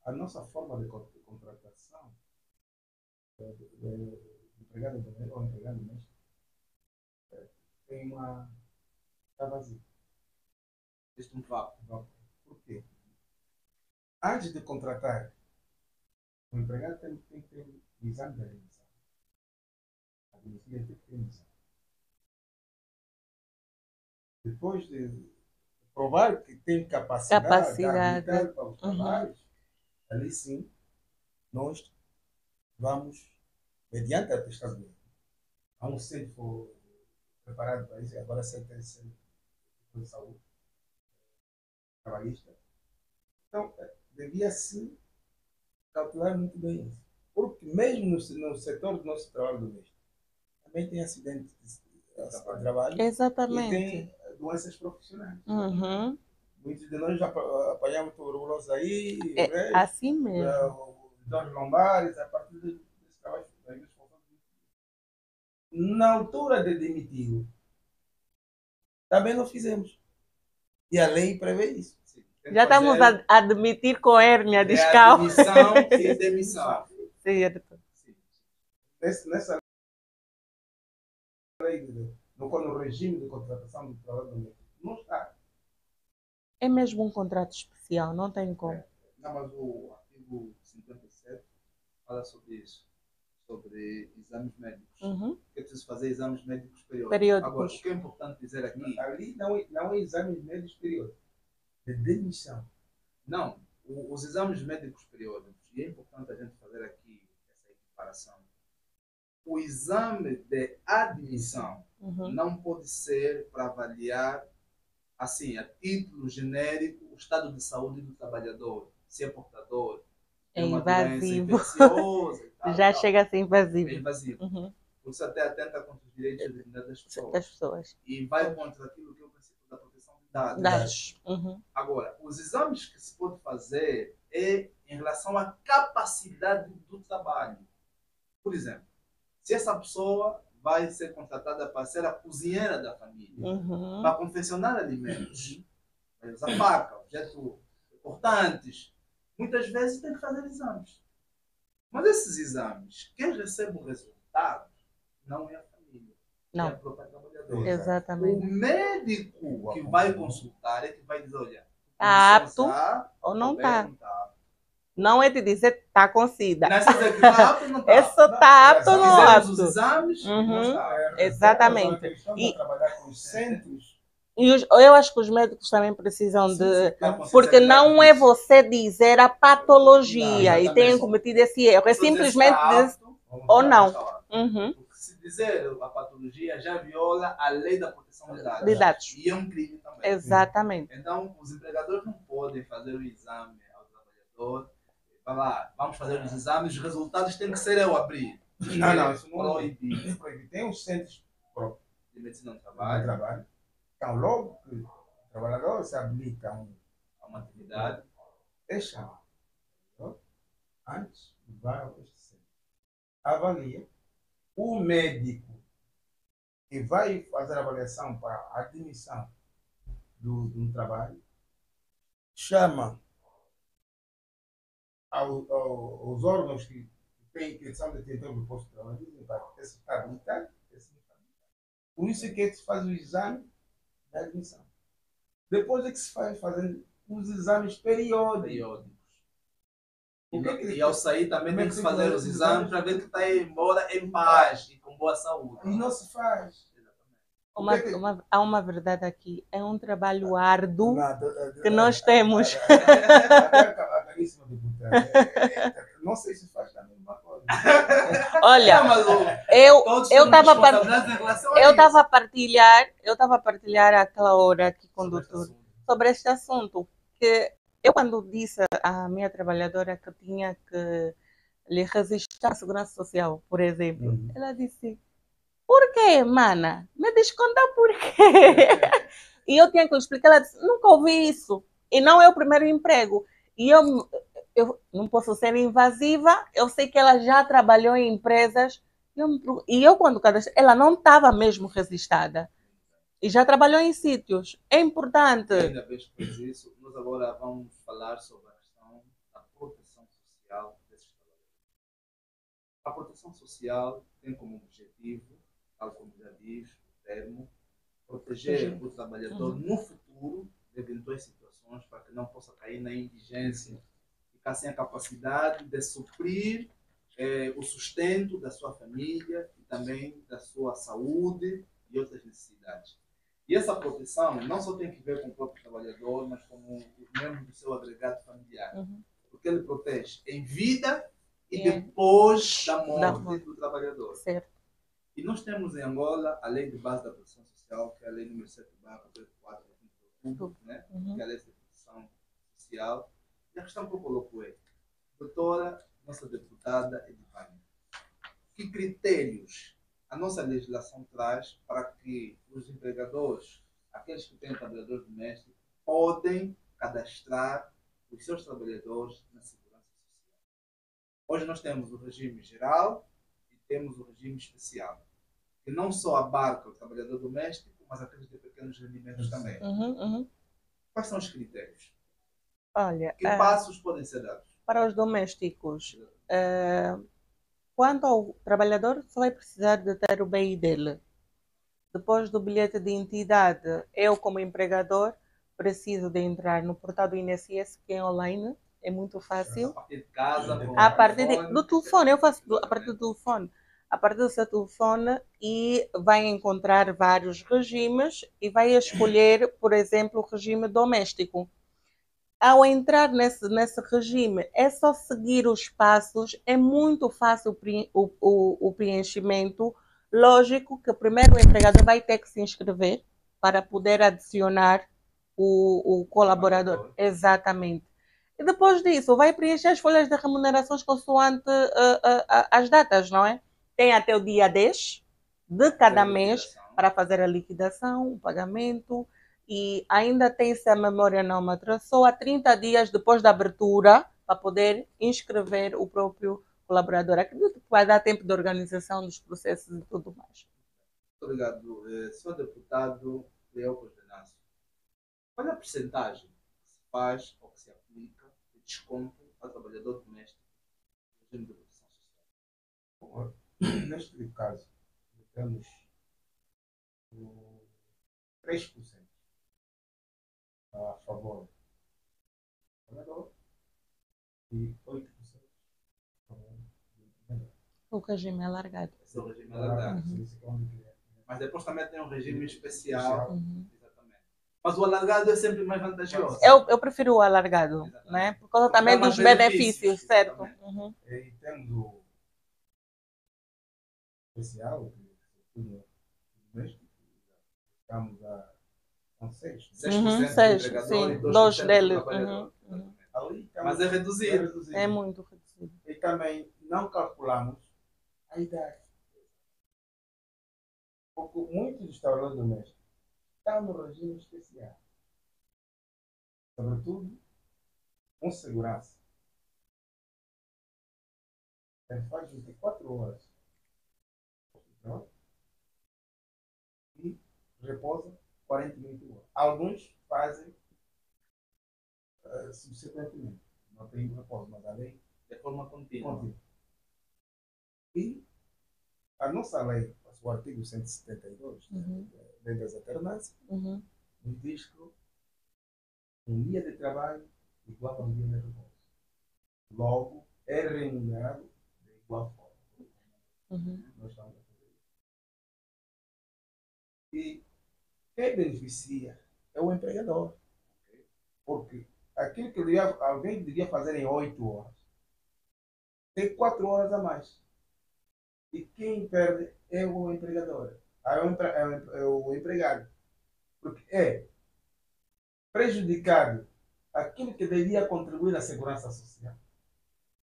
A nossa forma de contratação de empregado ou empregado mesmo tem uma. Está vazio. Existe um vácuo. Por quê? Antes de contratar, o empregado tem que ter um exame de admissão. A admissão tem que ter admissão. Depois de provar que tem capacidade. Para os trabalhos, ali sim, nós vamos, mediante a atestado, há um centro preparado para isso, agora centro de saúde trabalhista. Então, devia sim calcular muito bem isso. Porque mesmo no setor do nosso trabalho doméstico, também tem acidentes de trabalho. Exatamente. E tem doenças profissionais. Uhum. Muitos de nós já apanhamos tuberculose aí, assim mesmo. Dores lombares, a partir desse trabalho. Na altura de demitir, também não fizemos. E a lei prevê isso. Sim. Já estamos a admitir com hérnia discal. Admissão e demissão. Certo. Nessa lei, no regime de contratação do trabalho doméstico, não está. É mesmo um contrato especial, não tem como. Não, mas o artigo 57 fala sobre isso, sobre exames médicos. Uhum. É preciso fazer exames médicos periódicos. Agora, o que é importante dizer aqui... Ali não é exames médicos periódicos, é demissão. Não, os exames médicos periódicos, e é importante a gente fazer aqui essa equiparação. O exame de admissão não pode ser para avaliar assim, a título genérico, o estado de saúde do trabalhador, se é portador, é uma invasivo. Doença infecciosa, já chega a ser invasivo. É invasivo. Por isso até atenta contra os direitos das pessoas. E vai contra aquilo que é o princípio da proteção de dados. Agora, os exames que se pode fazer é em relação à capacidade do trabalho. Por exemplo, se essa pessoa vai ser contratada para ser a cozinheira da família, para confeccionar alimentos, vai usar faca, objetos importantes. Muitas vezes tem que fazer exames. Mas esses exames, quem recebe o resultado não é a família, não. É a própria trabalhadora. Exatamente. O médico que vai consultar é que vai dizer, olha, está apto ou não está. Não é de dizer está com SIDA. Não é dizer que está apto ou não está. É só está apto ou não apto. Os exames, não está. Exatamente. E trabalhar com os centros. E eu acho que os médicos também precisam de... Porque não é você dizer a patologia e tem cometido esse erro. É simplesmente dizer ou não. Se dizer a patologia já viola a lei da proteção de dados. E é um crime também. Exatamente. Então, os empregadores não podem fazer o exame ao trabalhador. Falar, vamos fazer os exames, os resultados têm que ser eu abrir. Não, isso não é proibido. Tem os centros próprios de medicina do trabalho. Então, logo que o trabalhador se habilita a uma atividade, é chamado. Antes, vai ao centro. Avalia. O médico que vai fazer a avaliação para a admissão do trabalho chama aos órgãos que são detentores do posto de trabalho, dizem para esse está habilitado, esse não está habilitado. Por isso é que se faz o exame da admissão. Depois é que se faz fazendo os exames periódicos. E ao sair também tem que se fazer os exames para ver que está embora em paz e com boa saúde. E não se faz. Há uma verdade aqui. É um trabalho árduo que nós temos. Não sei se faz da mesma coisa. Olha, eu estava a partilhar aquela hora aqui com o doutor sobre este assunto. Que eu, quando disse à minha trabalhadora que tinha que lhe registrar a segurança social, por exemplo, ela disse: por quê, mana? Me desconta por quê? E eu tinha que explicar, ela disse, nunca ouvi isso. E não é o primeiro emprego. E eu não posso ser invasiva, eu sei que ela já trabalhou em empresas, e eu quando cadastrei, ela não estava mesmo registrada. E já trabalhou em sítios. É importante. Ainda bem que fez isso. Nós agora vamos falar sobre a questão da proteção social desses trabalhadores. A proteção social tem como objetivo, tal como já diz o termo, proteger o trabalhador no futuro de eventuais situações para que não possa cair na indigência, ficar sem a capacidade de suprir o sustento da sua família e também da sua saúde e outras necessidades. E essa proteção não só tem que ver com o próprio trabalhador, mas com os membros do seu agregado familiar. Porque ele protege em vida e depois da morte do trabalhador. Certo. E nós temos em Angola a Lei de Base da Proteção Social, que é a Lei número 7/34, né? Que é a Lei de Proteção Social. E a questão que eu coloco é, doutora, nossa deputada Edivânia, que critérios a nossa legislação traz para que os empregadores, aqueles que têm trabalhadores domésticos, podem cadastrar os seus trabalhadores na segurança social? Hoje nós temos o regime geral e temos o regime especial, que não só abarca o trabalhador doméstico, mas aqueles de pequenos rendimentos também. Quais são os critérios? Olha, que passos podem ser dados? Para os domésticos, quanto ao trabalhador, só vai precisar de ter o BI dele. Depois do bilhete de identidade, eu, como empregador, preciso de entrar no portal do INSS, que é online, é muito fácil. A partir de casa, a partir do telefone, eu faço a partir do telefone. A partir do seu telefone, e vai encontrar vários regimes e vai escolher, por exemplo, o regime doméstico. Ao entrar nesse regime, é só seguir os passos, é muito fácil o preenchimento. Lógico que primeiro o empregador vai ter que se inscrever para poder adicionar o colaborador. Exatamente. E depois disso, vai preencher as folhas de remunerações consoante as datas, não é? Tem até o dia 10 de cada mês para fazer a liquidação, o pagamento. E ainda tem, se a memória não me atrasou, há 30 dias depois da abertura para poder inscrever o próprio colaborador. Acredito que vai dar tempo de organização dos processos e tudo mais. Muito obrigado. Senhor deputado Leopoldo Venâncio, qual é a porcentagem que se faz ou que se aplica de desconto ao trabalhador doméstico no regime de proteção social? Neste caso, temos 3% a favor do trabalhador e 8% a favor do empregador. O regime é alargado. Esse é o regime alargado. Mas depois também tem um regime especial. Exatamente. Mas o alargado é sempre mais vantajoso. Eu prefiro o alargado, né? Por causa também dos benefícios, certo? E temos o especial, que tudo mesmo, estamos a 6%. 6% do empregador e 2% dele. do trabalhador. Mas é reduzido. É muito reduzido. E também não calculamos a idade. Porque muitos dos trabalhadores domésticos estão no regime especial. Sobretudo, com segurança. Ele faz 24 horas e repousa 48 horas. Alguns fazem subsequentemente. Não tem repouso, mas a lei de forma contínua. E a nossa lei, o artigo 172, lei das alternâncias, nos diz que um dia de trabalho igual a um dia de repouso. Logo, é remunerado de igual forma. Nós estamos a fazer isso. E quem beneficia é o empregador. Porque aquilo que alguém devia fazer em 8 horas, tem 4 horas a mais. E quem perde é o empregador. É o empregado. Porque é prejudicado aquilo que deveria contribuir na segurança social.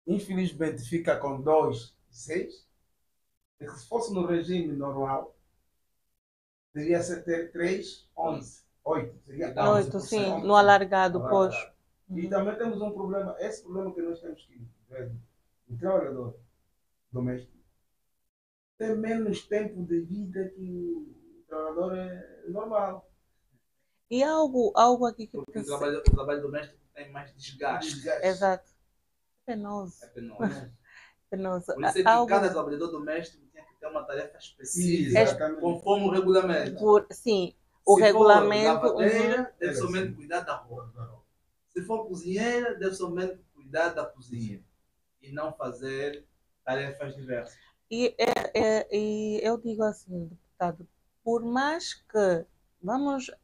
Infelizmente fica com 2,6. E se fosse no regime normal, deveria ser ter 3,11. 8, seria Então, 8, 11%. sim, no alargado, pois. E também temos um problema, esse problema que nós temos que ver, o trabalhador doméstico tem menos tempo de vida que o trabalhador normal. E algo aqui que porque o trabalho doméstico tem mais desgaste. Exato. Penoso. É penoso. Penoso. Por isso é que cada trabalhador doméstico tinha que ter uma tarefa específica, conforme o regulamento. Sim, o Se regulamento. for lavadeira, deve somente cuidar da roupa. Se for cozinheira, deve somente cuidar da cozinha. E não fazer tarefas diversas. E eu digo assim, deputado, por mais que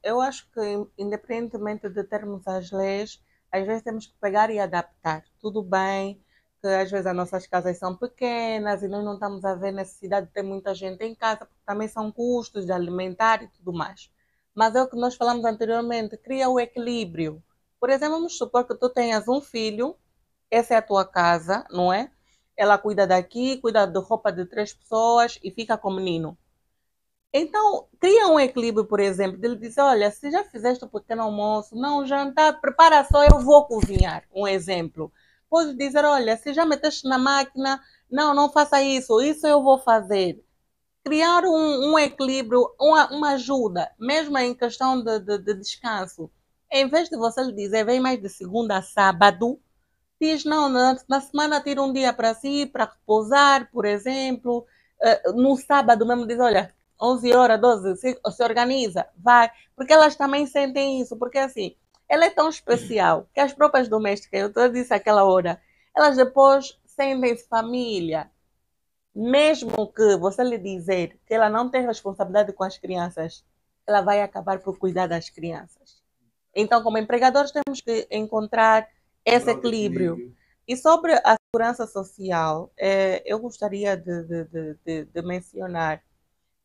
eu acho que independentemente de termos as leis, às vezes temos que pegar e adaptar. Tudo bem que às vezes as nossas casas são pequenas e nós não estamos a ver necessidade de ter muita gente em casa, porque também são custos de alimentar e tudo mais. Mas é o que nós falamos anteriormente, cria o equilíbrio. Por exemplo, vamos supor que tu tenhas um filho, essa é a tua casa, não é? Ela cuida daqui, cuida da roupa de 3 pessoas e fica com o menino. Então, cria um equilíbrio, por exemplo, dele dizer, olha, se já fizeste o pequeno almoço, não jantar, prepara só, eu vou cozinhar. Um exemplo. Pode dizer, olha, se já meteste na máquina, não faça isso, isso eu vou fazer. Criar um equilíbrio, uma ajuda, mesmo em questão de descanso. Em vez de você lhe dizer, vem mais de segunda a sábado, diz, não, na semana tira um dia para si, para repousar, por exemplo. No sábado mesmo diz, olha, 11 horas, 12, se organiza, vai. Porque elas também sentem isso, porque assim, ela é tão especial que as próprias domésticas, eu disse aquela hora, elas depois sentem-se família. Mesmo que você lhe dizer que ela não tem responsabilidade com as crianças, ela vai acabar por cuidar das crianças. Então, como empregadores, temos que encontrar esse equilíbrio. E sobre a segurança social, eu gostaria de mencionar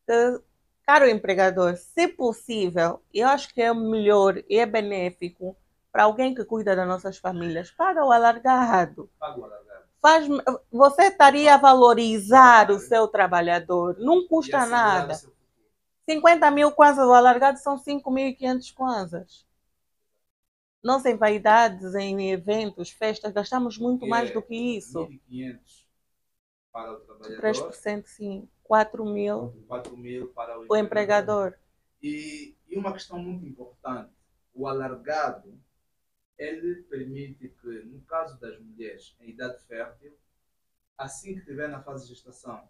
que, caro empregador, se possível, eu acho que é melhor e é benéfico para alguém que cuida das nossas famílias, paga o alargado. Paga o alargado. Você estaria a valorizar o seu trabalhador, não custa nada. 50 mil kwanzas o alargado são 5.500 kwanzas. Nós em vaidades, em eventos, festas, gastamos muito mais do que isso. 1.500 para o trabalhador. 3%, sim. 4.000. 4.000 para o empregador. E uma questão muito importante, o alargado, ele permite que, no caso das mulheres em idade fértil, assim que estiver na fase de gestação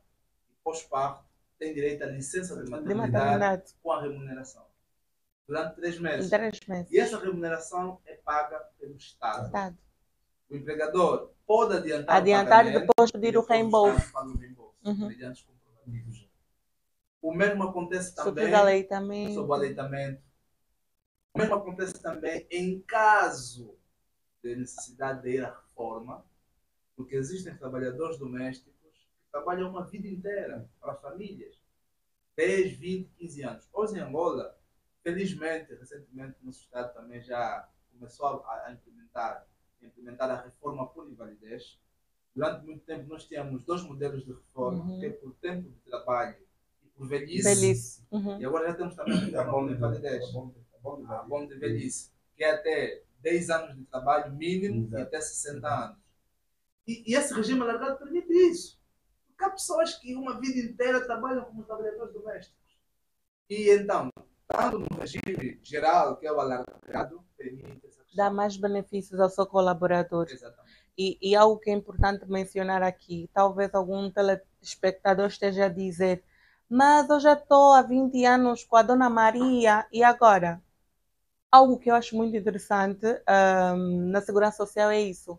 e pós-parto, tem direito à licença de maternidade com a remuneração. Durante 3 meses. 3 meses. E essa remuneração é paga pelo Estado. O empregador pode adiantar e depois pedir o reembolso. Mediante os comprovativos. O mesmo acontece também sobre o aleitamento. O mesmo acontece também em caso de necessidade de ir à reforma, porque existem trabalhadores domésticos que trabalham uma vida inteira para famílias. 10, 20, 15 anos. Hoje em Angola, felizmente, recentemente, o nosso Estado também já começou a implementar a reforma por invalidez. Durante muito tempo nós tínhamos 2 modelos de reforma, que é por tempo de trabalho e por velhice. E agora já temos também a reforma por invalidez. A bom de velhice, que é até 10 anos de trabalho mínimo e até 60 anos. E esse regime alargado permite isso. Porque há pessoas que uma vida inteira trabalham como trabalhadores domésticos. E então, estando no regime geral, que é o alargado, permite essa questão. Dá mais benefícios ao seu colaborador. Exatamente. E algo que é importante mencionar aqui, talvez algum telespectador esteja a dizer, mas eu já estou há 20 anos com a Dona Maria e agora? Algo que eu acho muito interessante na segurança social é isso.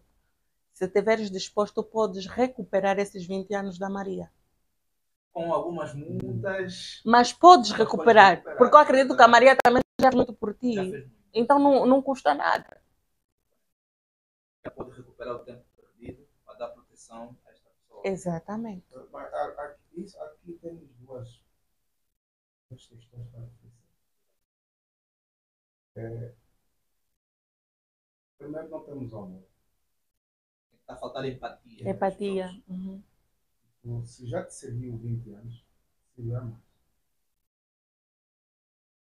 Se estiveres disposto, podes recuperar esses 20 anos da Maria. Com algumas multas. Mas podes recuperar, porque eu acredito que a Maria também já fez muito por ti. Então não custa nada. Pode recuperar o tempo perdido para dar proteção a esta pessoa. Exatamente. Aqui temos duas questões para refletir. Primeiro, não temos amor. Está a faltar empatia. Empatia. Se já te serviu 20 anos, seria mais.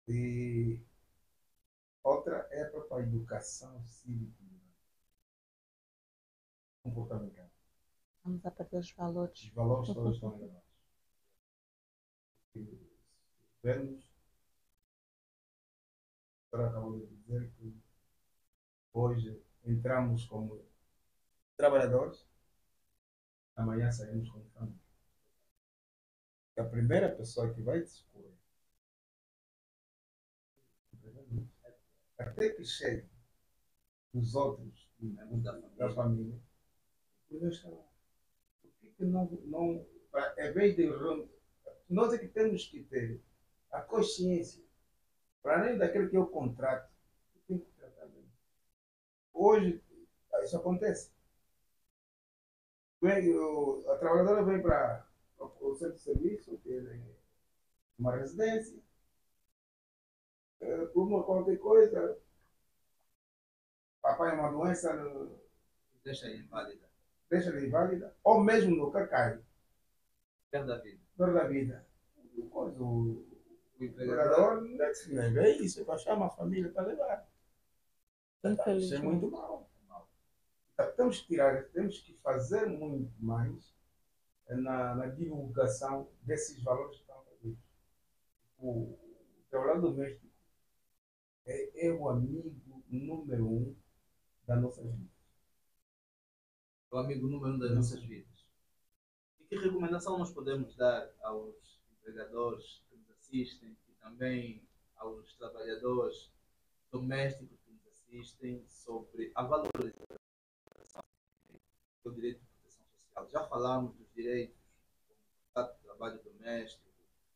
E Outra é a própria educação cívica e comportamental. Vamos a perder os valores. Os valores todos estão enganados. Os governos, agora acabou de dizer que hoje entramos como trabalhadores, amanhã saímos como família. A primeira pessoa que vai te escolher, até que chegue os outros membros da família, primeiro está lá. Por que não, em vez de nós é que temos que ter a consciência, para além daquele que é o contrato, tem que tratar bem. Hoje, isso acontece. A trabalhadora vem para o centro de serviço, que é uma residência, por uma qualquer coisa, papai é uma doença, Deixa aí inválida. deixa-lhe inválida, ou mesmo no cacai, Perde a vida. perde a vida. O empregador não é isso, vai chamar a família para levar. Isso é muito mal. Então, temos que fazer muito mais na divulgação desses valores que estão ali. O trabalhador doméstico é o amigo número 1 da nossa vida. O amigo número 1 das nossas vidas. E que recomendação nós podemos dar aos empregadores que nos assistem e também aos trabalhadores domésticos que nos assistem sobre a valorização do direito de proteção social? Já falamos dos direitos, como o trabalho doméstico,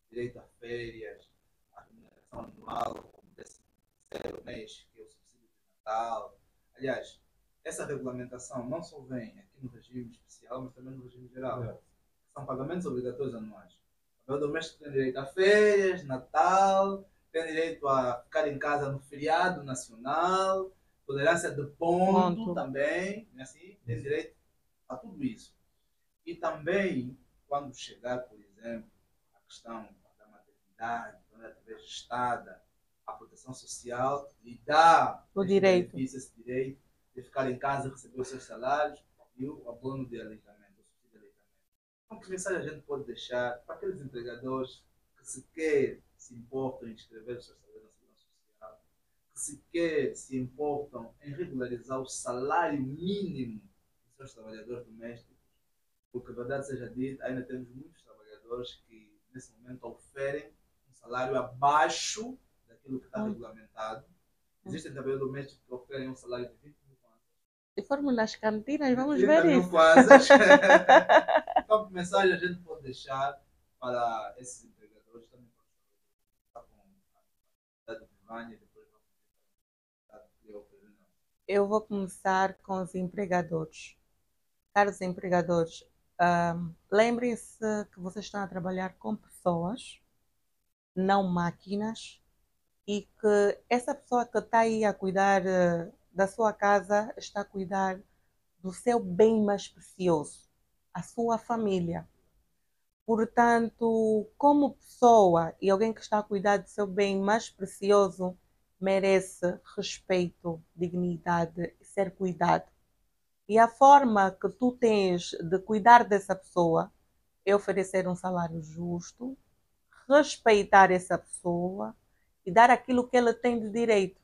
direito a férias, a remuneração anual, como o 13º mês, que é o subsídio de Natal. Aliás, essa regulamentação não só vem aqui no regime especial, mas também no regime geral. São pagamentos obrigatórios anuais. O trabalhador doméstico tem direito a férias, Natal, tem direito a ficar em casa no feriado nacional, tolerância de ponto também, assim, tem direito a tudo isso. E também, quando chegar, por exemplo, a questão da maternidade, quando ela estiver gestada, a proteção social lhe dá esse direito de ficar em casa, receber os seus salários e o abono de aleitamento, o subsídio de aleitamento. Então, que mensagem a gente pode deixar para aqueles empregadores que sequer se importam em inscrever os seus salários na Segurança Social, que sequer se importam em regularizar o salário mínimo dos seus trabalhadores domésticos? Porque, a verdade seja dita, ainda temos muitos trabalhadores que, nesse momento, oferem um salário abaixo daquilo que está regulamentado. Existem trabalhadores domésticos que oferem um salário de 20 mil kwanzas. Se formos nas cantinas, vamos ver isso. Então, que mensagem a gente pode deixar para esses empregadores também? Eu vou começar com os empregadores. Caros empregadores, lembrem-se que vocês estão a trabalhar com pessoas, não máquinas, e que essa pessoa que está aí a cuidar da sua casa está a cuidar do seu bem mais precioso, a sua família. Portanto, como pessoa e alguém que está a cuidar do seu bem mais precioso, merece respeito, dignidade e ser cuidado. E a forma que tu tens de cuidar dessa pessoa é oferecer um salário justo, respeitar essa pessoa e dar aquilo que ela tem de direito.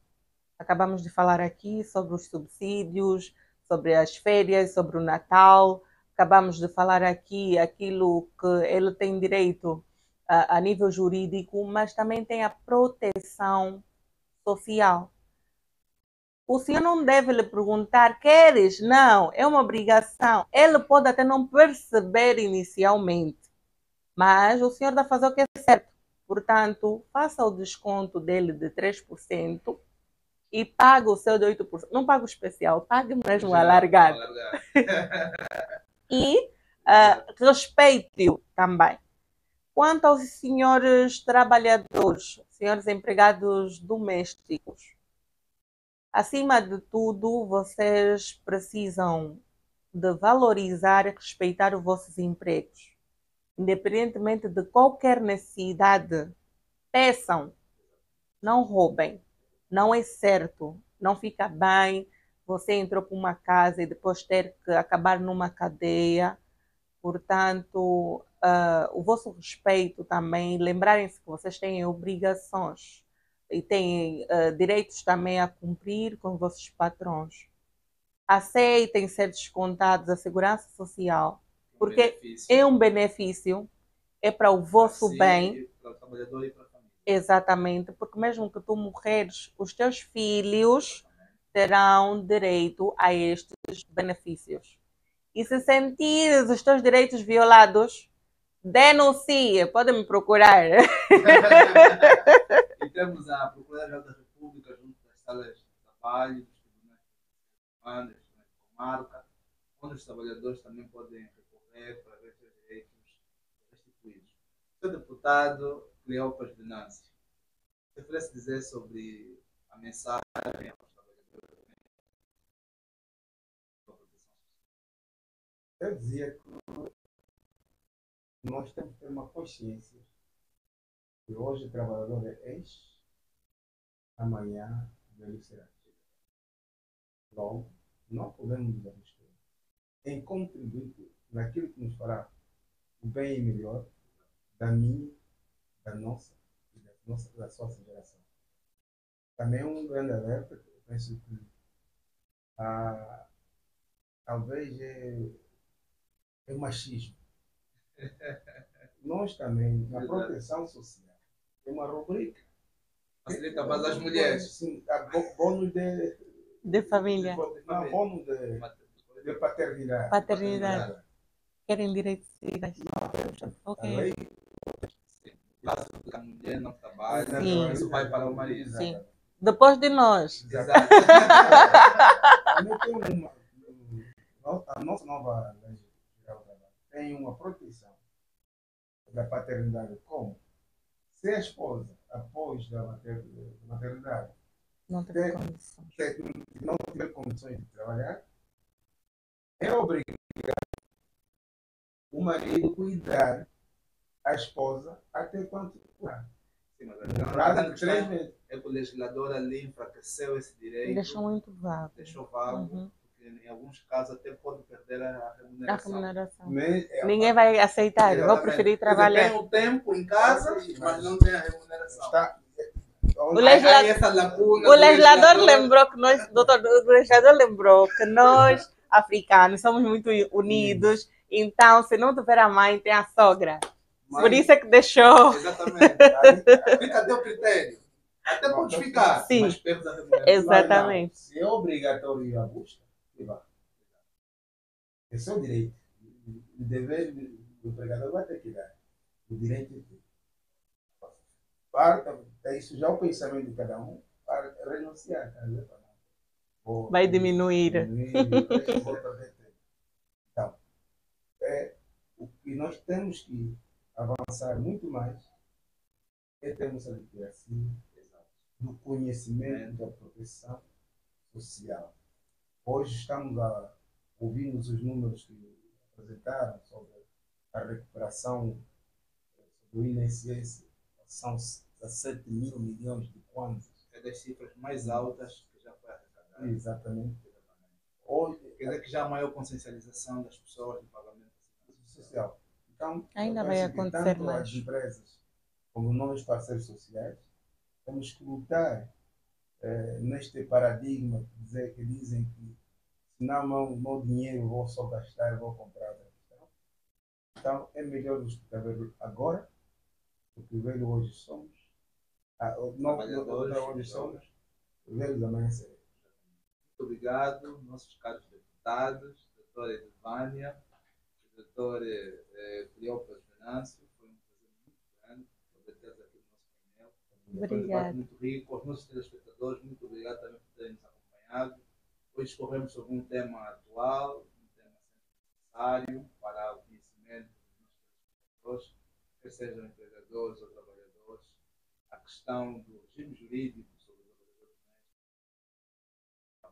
Acabamos de falar aqui sobre os subsídios, sobre as férias, sobre o Natal. Acabamos de falar aqui aquilo que ele tem direito a nível jurídico, mas também tem a proteção social. O senhor não deve lhe perguntar, queres? Não, é uma obrigação. Ele pode até não perceber inicialmente, mas o senhor está a fazer o que é certo. Portanto, faça o desconto dele de 3% e pague o seu de 8%. Não pague o especial, pague mesmo o alargado. E respeite-o também. Quanto aos senhores trabalhadores, senhores empregados domésticos, acima de tudo, vocês precisam de valorizar e respeitar os vossos empregos. Independentemente de qualquer necessidade, peçam, não roubem. Não é certo, não fica bem. Você entrou para uma casa e depois ter que acabar numa cadeia. Portanto, o vosso respeito também, lembrarem-se que vocês têm obrigações e têm direitos também a cumprir com os vossos patrões. Aceitem ser descontados a segurança social, porque é um benefício, é para o vosso bem. Para o trabalhador e para a família. Exatamente, porque mesmo que tu morreres, os teus filhos terão direito a estes benefícios. E se sentires os teus direitos violados, denuncie, pode me procurar. E temos a Procuradoria da República junto das salas de trabalho, dos tribunais de comarca, onde os trabalhadores também podem recorrer para ver seus direitos restituídos. O seu deputado Cleopas Venâncio, você parece dizer sobre a mensagem aos trabalhadores da proteção social? Eu dizia que nós temos que ter uma consciência que hoje o trabalhador é ex, amanhã ele será. Logo, não podemos nos abster em contribuir naquilo que nos fará o bem e melhor da minha, da nossa e da sua geração. Também um grande alerta, eu penso que talvez é machismo. Nós também, na proteção social, tem uma rubrica. Facilita mais as mulheres. Sim, bônus De família. Bônus de paternidade. Paternidade. Querem direitos iguais. A Ok. lei, Caso a mulher não trabalha, Sim. isso vai para o marido. Sim. Depois de nós. Exato. também tem a nossa nova lei geral do trabalho tem uma proteção da paternidade como se a esposa, após da maternidade, Não teve condições. não tiver condições de trabalhar, é obrigado o marido cuidar a esposa até quanto curar. Sim, mas No prazo de 3 meses. é que o legislador ali enfraqueceu esse direito, Deixou muito vago. deixou vago, Uhum. porque em alguns casos até pode perder a A remuneração. remuneração. Mas, Ninguém vai aceitar, vou Exatamente. preferir Quer dizer, trabalhar. tem o tempo em casa, mas não tem a remuneração. está, O legislador- Aí essa lacuna O do legislador lembrou que nós, o legislador lembrou que nós, africanos, somos muito unidos, então se não tiver a mãe, tem a sogra. Por isso é que deixou. Exatamente. Fica a teu critério. Até pode ficar, Sim. mas perde a remuneração. Exatamente. Se é obrigatório a busca, esse é o direito. O dever do empregador vai ter que dar. O direito de ter. Isso já é o pensamento de cada um para renunciar. Vai diminuir. Então, o que nós temos que avançar muito mais é termos a literacia do conhecimento da proteção social. Hoje estamos a ouvir os números que apresentaram sobre a recuperação do INSS, são 7 mil milhões de kwanzas. É das cifras mais altas que já foi arrecadada. Exatamente. Hoje, quer dizer que já há maior consciencialização das pessoas do pagamento social. Então, Ainda vai acontecer tanto mais. as empresas como nós, parceiros sociais, temos que lutar neste paradigma que dizem que se não meu dinheiro vou só gastar, vou comprar. Então, é melhor nos ver agora, porque velho hoje somos, hoje somos, velhos amanhã seremos. Muito obrigado, nossos caros deputados, doutora Edvânia, doutor Cleopas Venâncio. Foi um prazer muito grande poder ter aqui no nosso painel. Foi um debate muito rico. Aos nossos telespectadores, muito obrigado também por terem nos acompanhado. Hoje escorremos sobre um tema atual, um tema sempre necessário para o conhecimento dos nossos telespectadores, quer sejam empregadores ou trabalhadores, a questão do regime jurídico sobre os trabalhadores domésticos.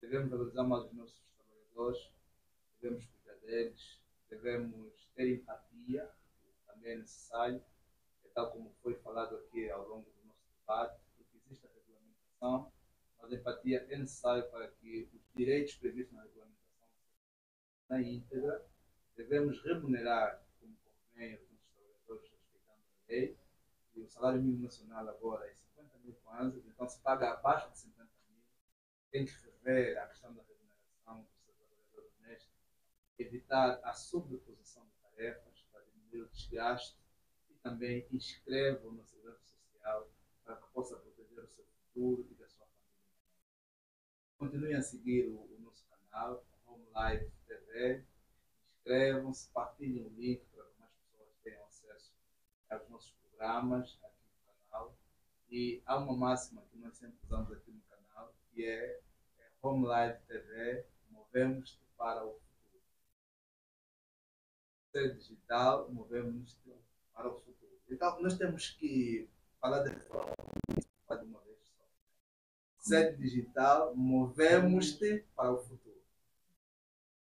Devemos valorizar mais os nossos trabalhadores, devemos cuidar deles, devemos ter empatia, que também é necessário, tal como foi falado aqui ao longo do nosso debate, porque existe a regulamentação regulamentação, mas a empatia é necessária para que os direitos previstos na regulamentação na íntegra. Devemos remunerar, como convém, os nossos trabalhadores respeitando a lei. E o salário mínimo nacional agora é 50 mil por ano, então se paga abaixo de 50 mil, tem que rever a questão da remuneração dos trabalhadores honestos, evitar a sobreposição de tarefas para diminuir o desgaste e também inscrevam na Segurança Social para que possa proteger o seu futuro e da sua família. Continuem a seguir o nosso canal, Home Life TV, inscrevam-se, partilhem o link para que mais pessoas tenham acesso aos nossos programas aqui no canal. E há uma máxima que nós sempre usamos aqui no canal, que é Home Life TV, movemos-te para o futuro. Ser digital, movemos-te para o futuro. Então, nós temos que falar de uma vez só. Ser digital, movemos-te para o futuro.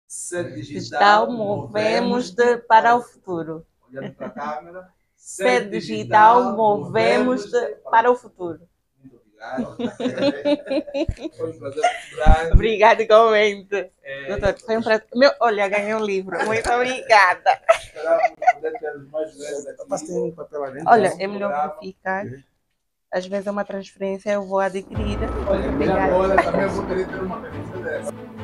Ser digital, movemos-te para o futuro. Olhando para a câmera. Ser digital, movemos-te para o futuro. Muito obrigado. Foi um prazer muito grande. Obrigada, igualmente. Doutor, foi um prazer. Olha, ganhei um livro. Muito obrigada. Esperamos poder ter mais vezes aqui. Passei um papel ali. Olha, é melhor verificar. Às vezes é uma transferência, eu vou adquirir. Olha, Obrigada. agora também vou querer ter uma camisa dessa.